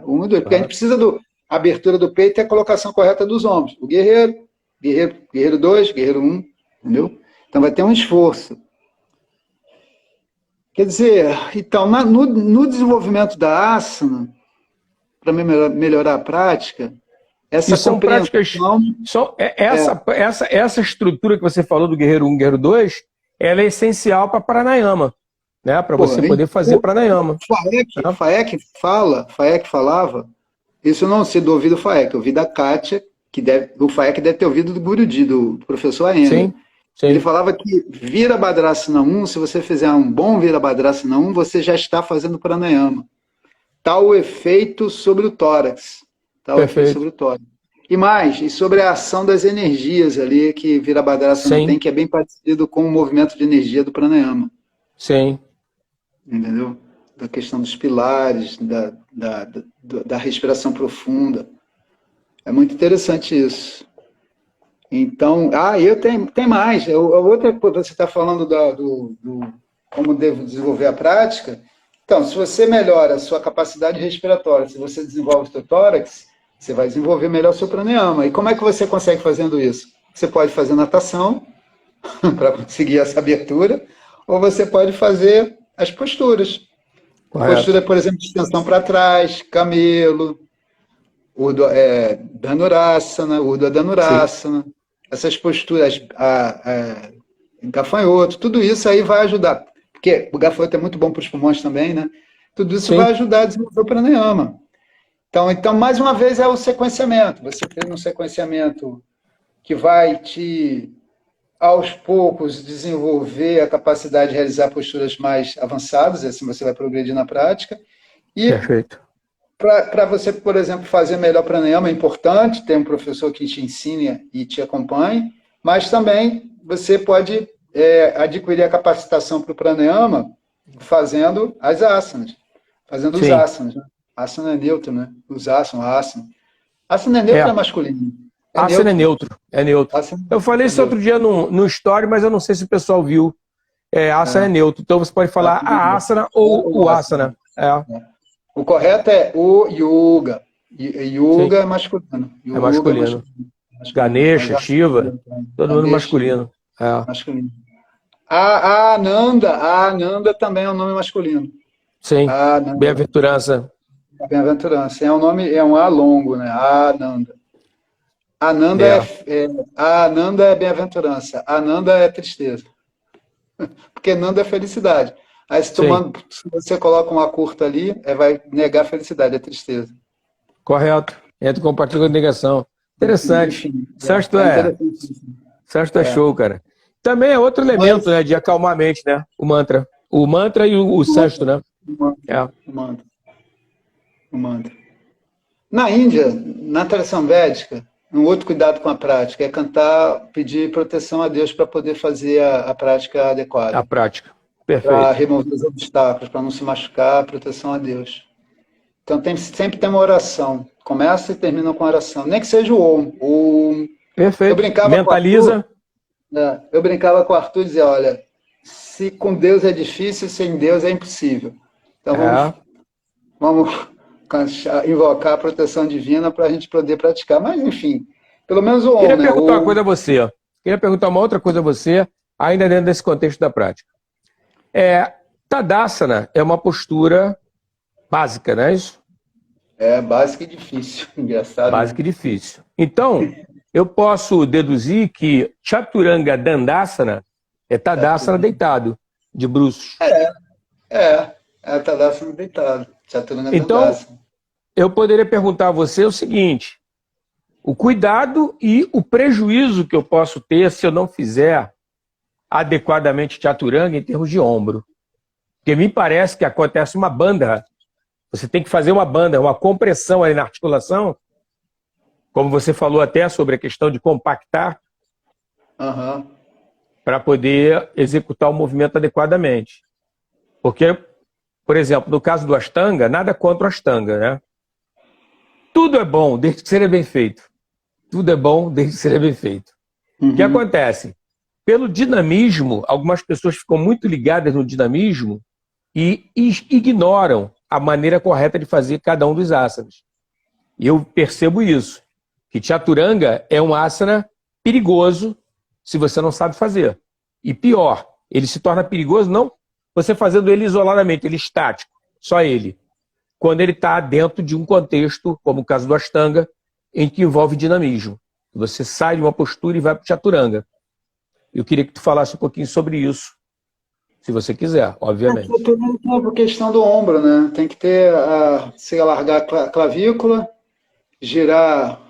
1 e 2, porque a gente precisa da abertura do peito e a colocação correta dos ombros. O guerreiro 2, guerreiro 1, entendeu? Então vai ter um esforço. Quer dizer, então, no desenvolvimento da asana, para melhorar a prática, essa E são práticas. compreensão Essa estrutura que você falou do Guerreiro 1, Guerreiro 2, ela é essencial para pranayama, né? Para você poder fazer pranayama. Faek falava, isso eu não sei do ouvido do Faek, eu ouvi da Kátia, o Faek deve ter ouvido do Guruji, do professor Aenda. Sim. Ele falava que Virabhadrasana 1, se você fizer um bom Virabhadrasana 1, você já está fazendo pranayama. Tal o efeito sobre o tórax. E sobre a ação das energias ali, que Virabhadrasana tem, que é bem parecido com o movimento de energia do pranayama. Sim. Entendeu? Da questão dos pilares, da respiração profunda. É muito interessante isso. Então, tem mais. Outra coisa, você está falando do como devo desenvolver a prática. Então, se você melhora a sua capacidade respiratória, se você desenvolve o seu tórax, você vai desenvolver melhor o seu pranayama. E como é que você consegue fazendo isso? Você pode fazer natação, para conseguir essa abertura, ou você pode fazer as posturas. Correto. Postura, por exemplo, de extensão para trás, camelo, Dhanurasana, Urdhva Dhanurasana, essas posturas, gafanhoto, tudo isso aí vai ajudar. Porque o gafanhoto é muito bom para os pulmões também, né? Tudo isso vai ajudar a desenvolver o pranayama. Então, mais uma vez, é o sequenciamento. Você tem um sequenciamento que vai te, aos poucos, desenvolver a capacidade de realizar posturas mais avançadas, assim você vai progredir na prática. E perfeito. Para você, por exemplo, fazer melhor pranayama, é importante ter um professor que te ensine e te acompanhe, mas também você pode adquirir a capacitação para o pranayama fazendo as asanas, fazendo os asanas. Né? Asana é neutro, né? Os asanas, asana. Asana é neutro ou é masculino? Asana é neutro. Eu falei isso outro dia no story, mas eu não sei se o pessoal viu. Asana é neutro. Então você pode falar a asana ou o asana. O correto é o yoga. Yoga é masculino. É masculino. Ganesha, Shiva, todo mundo masculino. Masculino. A Ananda também é um nome masculino. Sim. Bem-aventurança. Bem-aventurança. É um nome, é um A longo, né? Ananda. Ananda é bem-aventurança. Ananda é tristeza. Porque Nanda é felicidade. Aí se você coloca uma curta ali, vai negar a felicidade, é tristeza. Correto. Entra com partícula de negação. Interessante. Sexto é show, cara. Também é outro elemento, né, de acalmar a mente, né? O mantra. O mantra e o sexto, né? O mantra. Na Índia, na tradição védica, um outro cuidado com a prática é pedir proteção a Deus para poder fazer a prática adequada. A prática. Perfeito. Para remover os obstáculos, para não se machucar, proteção a Deus. Então sempre tem uma oração. Começa e termina com oração. Nem que seja o Om. Perfeito. Mentaliza. Eu brincava com o Arthur e dizia, olha, se com Deus é difícil, sem Deus é impossível. Então vamos invocar a proteção divina para a gente poder praticar. Mas, enfim, pelo menos o Om. Queria perguntar uma coisa a você. Queria perguntar uma outra coisa a você, ainda dentro desse contexto da prática. Tadasana é uma postura básica, não é isso? É básica e difícil. Engraçado. Básica e difícil. Então, eu posso deduzir que Chaturanga Dandasana é Tadasana deitado, de bruços. É Tadasana deitado. Chaturanga então, Dandasana. Eu poderia perguntar a você o seguinte: o cuidado e o prejuízo que eu posso ter se eu não fizer adequadamente Chaturanga em termos de ombro. Porque me parece que acontece uma banda. Você tem que fazer uma banda, uma compressão ali na articulação, como você falou até sobre a questão de compactar, para poder executar o movimento adequadamente. Porque, por exemplo, no caso do Ashtanga, nada contra o Ashtanga, né? Tudo é bom, desde que seja bem feito. Tudo é bom, desde que seja bem feito. O que acontece? Pelo dinamismo, algumas pessoas ficam muito ligadas no dinamismo e ignoram a maneira correta de fazer cada um dos asanas. E eu percebo isso, que Chaturanga é um asana perigoso se você não sabe fazer. E pior, ele se torna perigoso não você fazendo ele isoladamente, ele estático, só ele. Quando ele está dentro de um contexto, como o caso do Ashtanga, em que envolve dinamismo. Você sai de uma postura e vai para o Chaturanga. Eu queria que tu falasse um pouquinho sobre isso, se você quiser, obviamente. É por questão do ombro, né? Tem que ter, se alargar a clavícula, girar,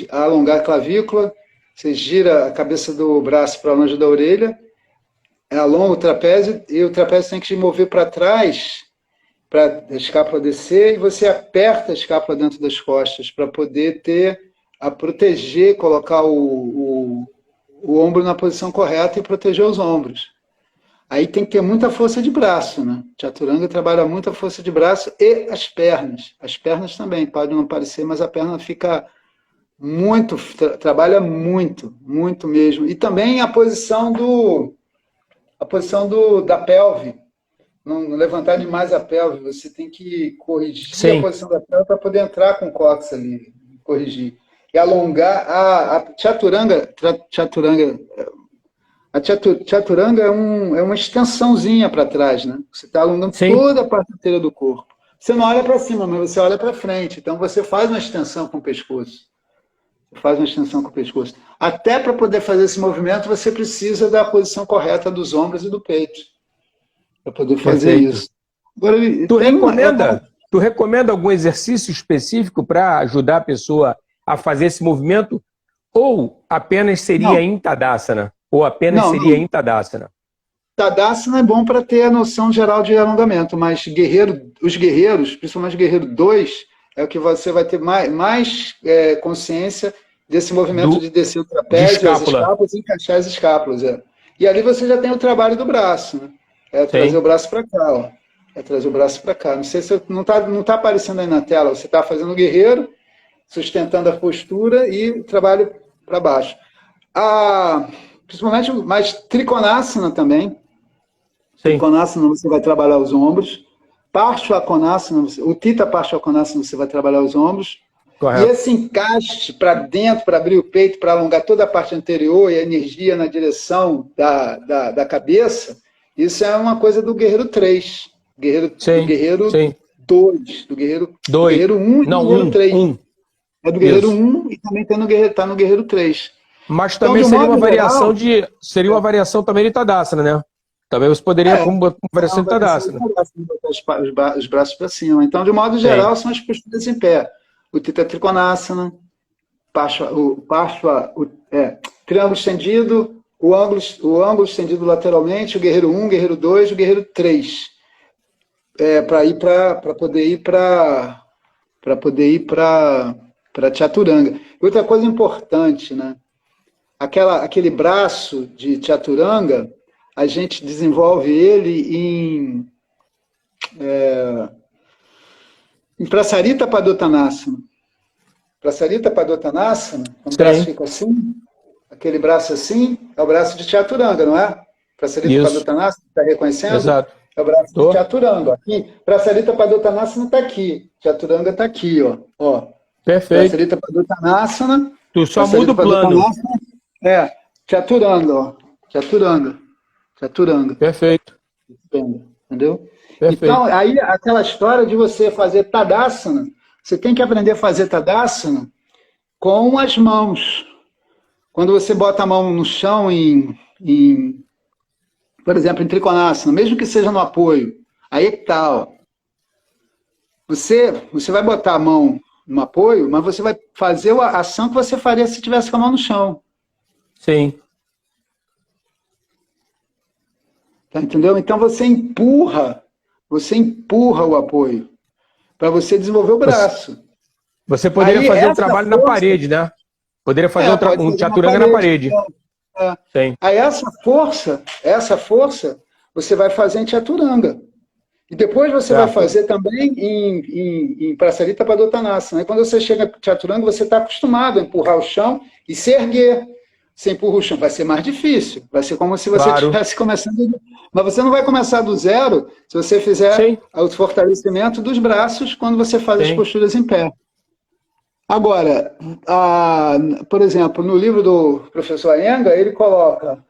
alongar a clavícula, você gira a cabeça do braço para longe da orelha, alonga o trapézio, e o trapézio tem que se mover para trás, para a escápula descer, e você aperta a escápula dentro das costas, para poder proteger, colocar o ombro na posição correta e proteger os ombros. Aí tem que ter muita força de braço, né? Chaturanga trabalha muita força de braço e as pernas. As pernas também, pode não parecer, mas a perna fica muito, trabalha muito, muito mesmo. E também a posição da pelve. Não levantar demais a pelve, você tem que corrigir Sim. a posição da pelve para poder entrar com o cóccix ali, corrigir. E alongar a chaturanga. A chaturanga é uma extensãozinha para trás, né? Você está alongando toda a parte inteira do corpo. Você não olha para cima, mas você olha para frente. Então você faz uma extensão com o pescoço. Até para poder fazer esse movimento, você precisa da posição correta dos ombros e do peito. Para poder fazer isso. Agora, tu recomenda algum exercício específico para ajudar a pessoa a fazer esse movimento? Ou apenas seria em Tadasana? Ou apenas seria em Tadasana? Tadasana é bom para ter a noção geral de alongamento, mas os guerreiros, principalmente o guerreiro 2, é o que você vai ter mais consciência desse movimento de descer o trapézio, as escápulas e encaixar as escápulas. E ali você já tem o trabalho do braço, né? Trazer o braço para cá, ó. Trazer o braço para cá. Não sei se não tá aparecendo aí na tela. Você está fazendo o guerreiro, sustentando a postura e trabalho para baixo. Principalmente, mas Trikonasana também. Trikonasana você vai trabalhar os ombros. Parshvakonasana, o Tita Parshvakonasana você vai trabalhar os ombros. Correto. E esse encaixe para dentro, para abrir o peito, para alongar toda a parte anterior e a energia na direção da cabeça, isso é uma coisa do guerreiro 3. Do guerreiro 2. Do guerreiro 1 e do guerreiro 3. É do guerreiro 1 e também está no guerreiro 3. Mas também então, seria uma variação também de Tadasana, né? Também você poderia como variação de Tadasana. Botar os braços para cima. Então, de modo geral, são as posturas em pé. O Tita Trikonasana, triângulo estendido, o ângulo estendido lateralmente, o guerreiro 1, o guerreiro 2, o guerreiro 3. Para poder ir para Chaturanga. Outra coisa importante, né? Aquele braço de Chaturanga, a gente desenvolve ele em Prasarita Padottanasana. Prasarita Padottanasana, o braço fica assim, aquele braço assim, é o braço de Chaturanga, não é? Prasarita Padottanasana, está reconhecendo? Exato. É o braço de Chaturanga. Aqui, Prasarita Padottanasana está aqui, Chaturanga está aqui, ó. Perfeito. Prasarita Padottanasana. Tu só muda o plano. Chaturanga, ó. Chaturanga. Perfeito. Entendeu? Perfeito. Então, aí aquela história de você fazer Tadasana, você tem que aprender a fazer Tadasana com as mãos. Quando você bota a mão no chão por exemplo, em Trikonasana, mesmo que seja no apoio, aí é que tá, ó. Você vai botar a mão no apoio, mas você vai fazer a ação que você faria se tivesse com a mão no chão. Sim. Tá, entendeu? Então você empurra o apoio para você desenvolver o braço. Você poderia fazer um trabalho na parede, né? Poderia fazer um Chaturanga na parede. Sim. Aí essa força, você vai fazer em Chaturanga. E depois você vai fazer também em Prasarita Padottanasana. Aí quando você chega em Chaturanga, você está acostumado a empurrar o chão e se erguer. Você empurra o chão, vai ser mais difícil. Vai ser como se você estivesse começando. Mas você não vai começar do zero se você fizer o fortalecimento dos braços quando você faz as posturas em pé. Agora, por exemplo, no livro do professor Iyengar, ele coloca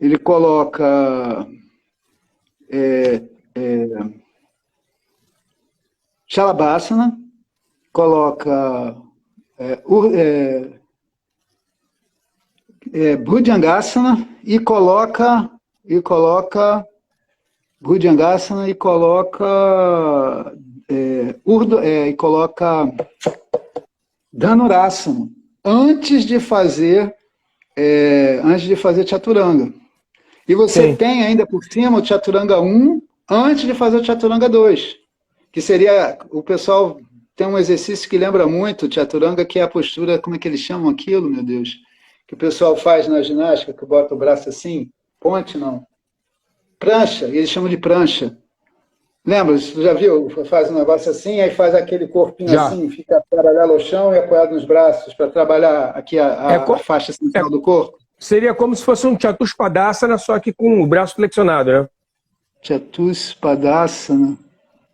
ele coloca Shalabhasana, coloca Bhujangasana e coloca Bhujangasana e coloca e coloca Dhanurasana antes de fazer Chaturanga. E você tem ainda por cima o Chaturanga 1 antes de fazer o Chaturanga 2, que seria, o pessoal tem um exercício que lembra muito o Chaturanga, que é a postura, como é que eles chamam aquilo, meu Deus? Que o pessoal faz na ginástica, que bota o braço assim, ponte não, prancha, eles chamam de prancha. Lembra, você já viu? Faz um negócio assim, aí faz aquele corpinho assim, fica paralelo ao chão e apoiado nos braços, para trabalhar aqui a faixa central do corpo. Seria como se fosse um Chatuspadasana, só que com o braço flexionado, né? Chatuspadasana.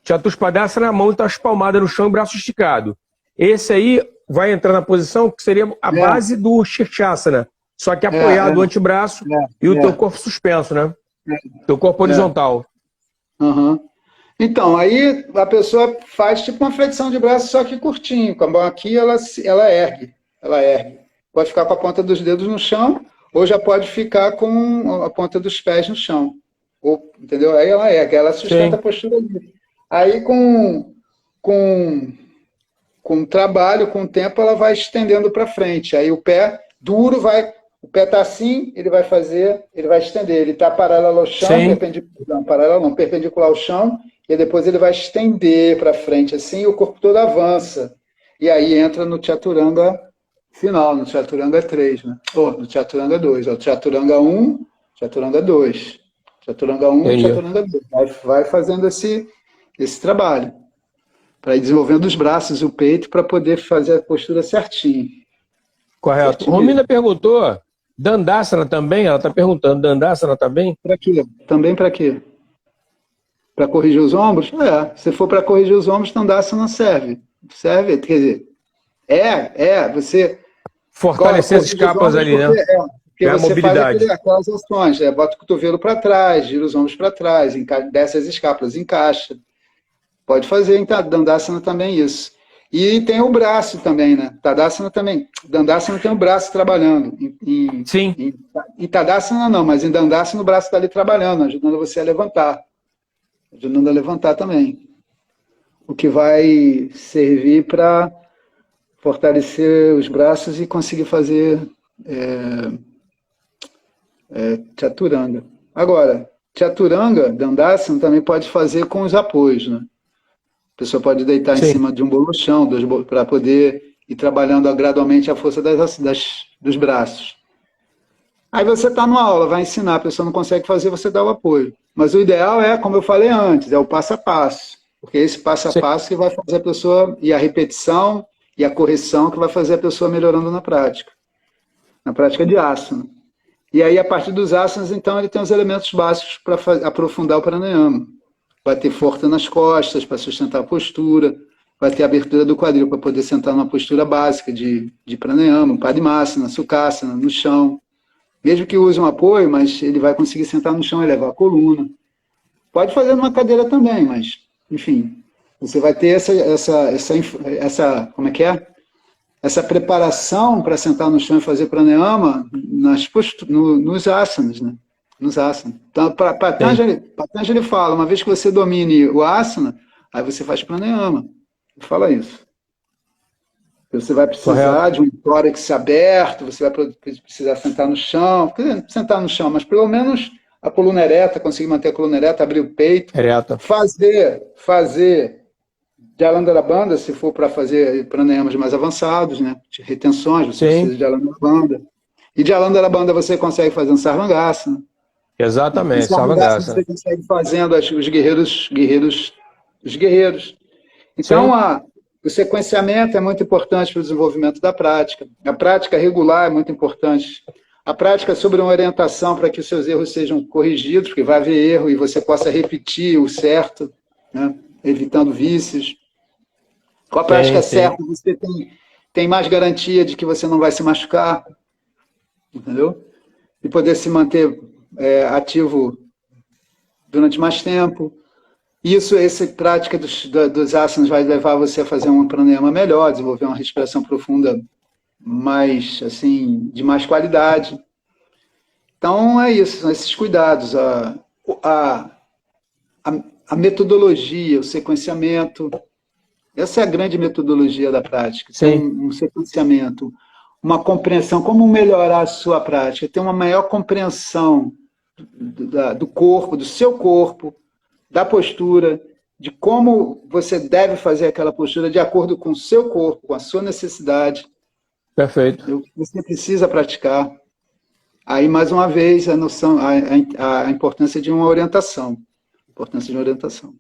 Chatuspadasana, a mão está espalmada no chão e o braço esticado. Esse aí vai entrar na posição que seria a base do Shirshasana, só que apoiado o antebraço e o teu corpo suspenso, né? Teu corpo horizontal. Uhum. Então, aí a pessoa faz tipo uma flexão de braço, só que curtinho. Com a mão aqui, ela ergue. Pode ficar com a ponta dos dedos no chão, ou já pode ficar com a ponta dos pés no chão. Entendeu? Aí ela ergue, ela sustenta a postura ali. Aí com trabalho, com o tempo, ela vai estendendo para frente. Aí o pé duro o pé está assim, ele vai estender. Ele está paralelo ao chão, perpendicular ao chão, e depois ele vai estender para frente, assim, e o corpo todo avança. E aí entra no Chaturanga final, no Chaturanga 3, né? No Chaturanga 2. O Chaturanga 1, Chaturanga 2. Chaturanga 1, Chaturanga 2. Vai fazendo esse trabalho, para ir desenvolvendo os braços e o peito, para poder fazer a postura certinho. Correto. Certinho. Romina perguntou, Dandasana também? Ela está perguntando, Dandasana também? Para quê? Também para quê? Para corrigir os ombros? Se for para corrigir os ombros, Dandasana serve. Serve, quer dizer, você... Fortalecer as escapas ali, né? Porque você faz aquelas ações, bota o cotovelo para trás, gira os ombros para trás, desce as escapas, encaixa. Pode fazer em Dandasana também isso. E tem o braço também, né? Tadasana também. Dandasana tem o braço trabalhando. Sim. Em Tadasana não, mas em Dandasana o braço está ali trabalhando, ajudando você a levantar. Ajudando a levantar também. O que vai servir para fortalecer os braços e conseguir fazer Chaturanga. Agora, Chaturanga, Dandasana, também pode fazer com os apoios, né? A pessoa pode deitar em cima de um bolochão para poder ir trabalhando gradualmente a força dos braços. Aí você está numa aula, vai ensinar, a pessoa não consegue fazer, você dá o apoio. Mas o ideal como eu falei antes, é o passo a passo. Porque é esse passo a passo que vai fazer a pessoa, e a repetição e a correção que vai fazer a pessoa melhorando na prática de asana. E aí, a partir dos asanas, então, ele tem os elementos básicos para aprofundar o pranayama. Vai ter força nas costas para sustentar a postura, vai ter abertura do quadril para poder sentar numa postura básica de pranayama, padmasana, sukhasana, no chão. Mesmo que use um apoio, mas ele vai conseguir sentar no chão e elevar a coluna. Pode fazer numa cadeira também, mas, enfim, você vai ter como é que é? Essa preparação para sentar no chão e fazer pranayama nos asanas, né? Nos asanas. Então, Patanjali fala, uma vez que você domine o asana, aí você faz pranayama. Ele fala isso. Você vai precisar de um tórax aberto, você vai precisar sentar no chão, sentar no chão, mas pelo menos a coluna ereta, conseguir manter a coluna ereta, abrir o peito. Ereta. Fazer Jalandhara Bandha, se for para fazer pranayamas mais avançados, né? De retenções, você precisa de Jalandhara Bandha. E de Jalandhara Bandha você consegue fazer um Sarvangasana. Exatamente, Sarvangasana. Você consegue fazendo os guerreiros. Então, o sequenciamento é muito importante para o desenvolvimento da prática. A prática regular é muito importante. A prática sobre uma orientação para que os seus erros sejam corrigidos, porque vai haver erro e você possa repetir o certo, né? Evitando vícios. Com a prática certa, você tem mais garantia de que você não vai se machucar, entendeu? E poder se manter ativo durante mais tempo. Essa prática dos asanas vai levar você a fazer um pranayama melhor, desenvolver uma respiração profunda mais, assim, de mais qualidade. Então, é isso, são esses cuidados. A metodologia, o sequenciamento. Essa é a grande metodologia da prática. Tem um sequenciamento, uma compreensão, como melhorar a sua prática, ter uma maior compreensão do corpo, do seu corpo, da postura, de como você deve fazer aquela postura de acordo com o seu corpo, com a sua necessidade. Perfeito. Você precisa praticar. Aí, mais uma vez, a importância de uma orientação. Importância de orientação.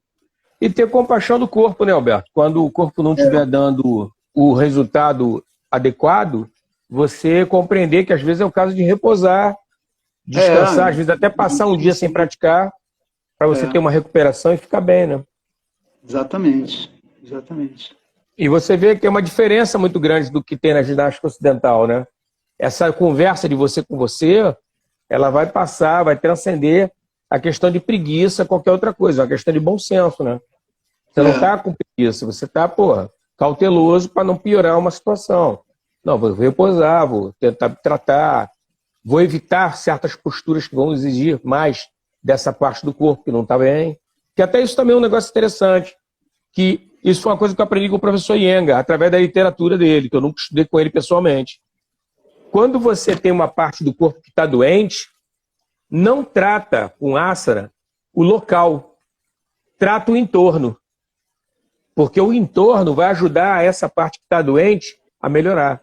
E ter compaixão do corpo, né, Alberto? Quando o corpo não estiver dando o resultado adequado, você compreender que às vezes é o caso de repousar, descansar, às vezes até passar um dia sem praticar, para você ter uma recuperação e ficar bem, né? Exatamente, exatamente. E você vê que é uma diferença muito grande do que tem na ginástica ocidental, né? Essa conversa de você com você, ela vai passar, vai transcender a questão de preguiça, qualquer outra coisa, é uma questão de bom senso, né? Você não está com preguiça, você está, cauteloso para não piorar uma situação. Não, vou repousar, vou tentar me tratar, vou evitar certas posturas que vão exigir mais dessa parte do corpo que não está bem. Que até isso também é um negócio interessante, que isso foi uma coisa que eu aprendi com o professor Iyengar, através da literatura dele, que eu nunca estudei com ele pessoalmente. Quando você tem uma parte do corpo que está doente, não trata com asana o local, trata o entorno. Porque o entorno vai ajudar essa parte que está doente a melhorar.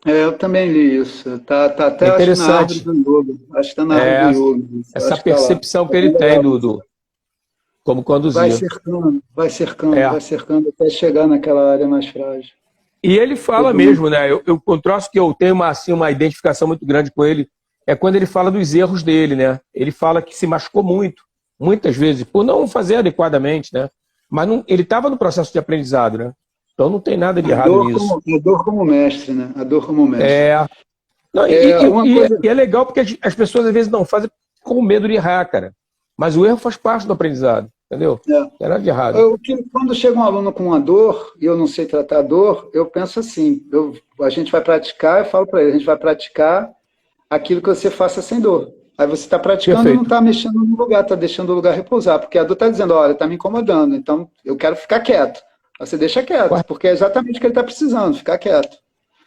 Eu também li isso. Tá até interessante. Na árvore do yoga. Acho que está na árvore do yoga. Essa percepção que ele tem do como conduzir. Vai cercando até chegar naquela área mais frágil. E ele fala mesmo, né? O troço que eu tenho uma identificação muito grande com ele é quando ele fala dos erros dele, né? Ele fala que se machucou muito, muitas vezes, por não fazer adequadamente, né? Mas ele estava no processo de aprendizado, né? Então não tem nada de errado nisso. A dor como mestre, né? A dor como mestre. Não, e é legal porque as pessoas às vezes não fazem com medo de errar, cara. Mas o erro faz parte do aprendizado, entendeu? Não tem nada de errado. Quando chega um aluno com uma dor e eu não sei tratar a dor, eu penso assim, a gente vai praticar, eu falo para ele, a gente vai praticar aquilo que você faça sem dor. Aí você está praticando e não está mexendo no lugar, está deixando o lugar repousar, porque a dor está dizendo, olha, está me incomodando, então eu quero ficar quieto. Aí você deixa quieto, porque é exatamente o que ele está precisando, ficar quieto.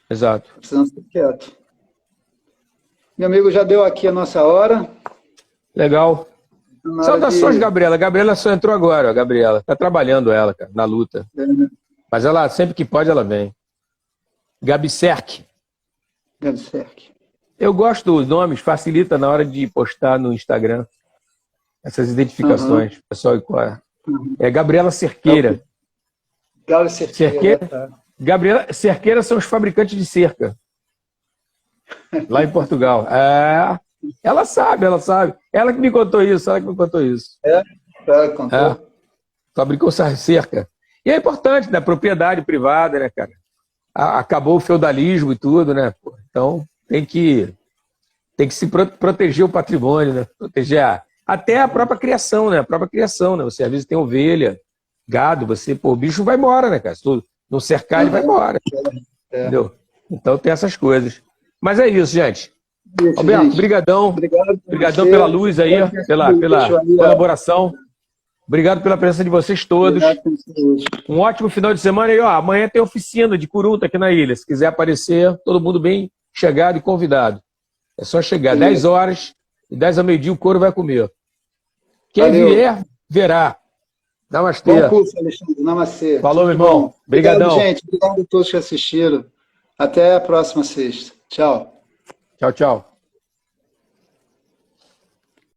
Exato. Tá precisando ficar quieto. Meu amigo, já deu aqui a nossa hora. Legal. Saudações, Gabriela. Gabriela só entrou agora, Gabriela. Está trabalhando ela, cara, na luta. Né? Mas ela, sempre que pode, ela vem. Gabi Serk. Gabi Serk. Eu gosto dos nomes, facilita na hora de postar no Instagram. Essas identificações, pessoal. É Gabriela Cerqueira. Gabriela Cerqueira. Gabriela Cerqueira são os fabricantes de cerca. Lá em Portugal. Ela sabe. Ela que me contou isso, Ela contou. Fabricou cerca. E é importante, né? Propriedade privada, né, cara? Acabou o feudalismo e tudo, né? Então, tem que se proteger o patrimônio, né? Proteger até a própria criação, né? Você às vezes tem ovelha, gado, o bicho vai embora, né, cara? Se tu não cercar, ele vai embora. Entendeu? Então tem essas coisas. Mas é isso, gente. Alberto, brigadão. Obrigadão pela luz aí, pela colaboração. Obrigado pela presença de vocês todos. Um ótimo final de semana. E amanhã tem oficina de Kuruta aqui na ilha. Se quiser aparecer, todo mundo bem chegado e convidado. É só chegar. 10 horas e 10 ao meio-dia o couro vai comer. Quem vier, verá. Namastê. Bom curso, Alexandre. Namastê. Falou, meu irmão. Obrigadão. Obrigado, gente. Obrigado a todos que assistiram. Até a próxima sexta. Tchau. Tchau, tchau.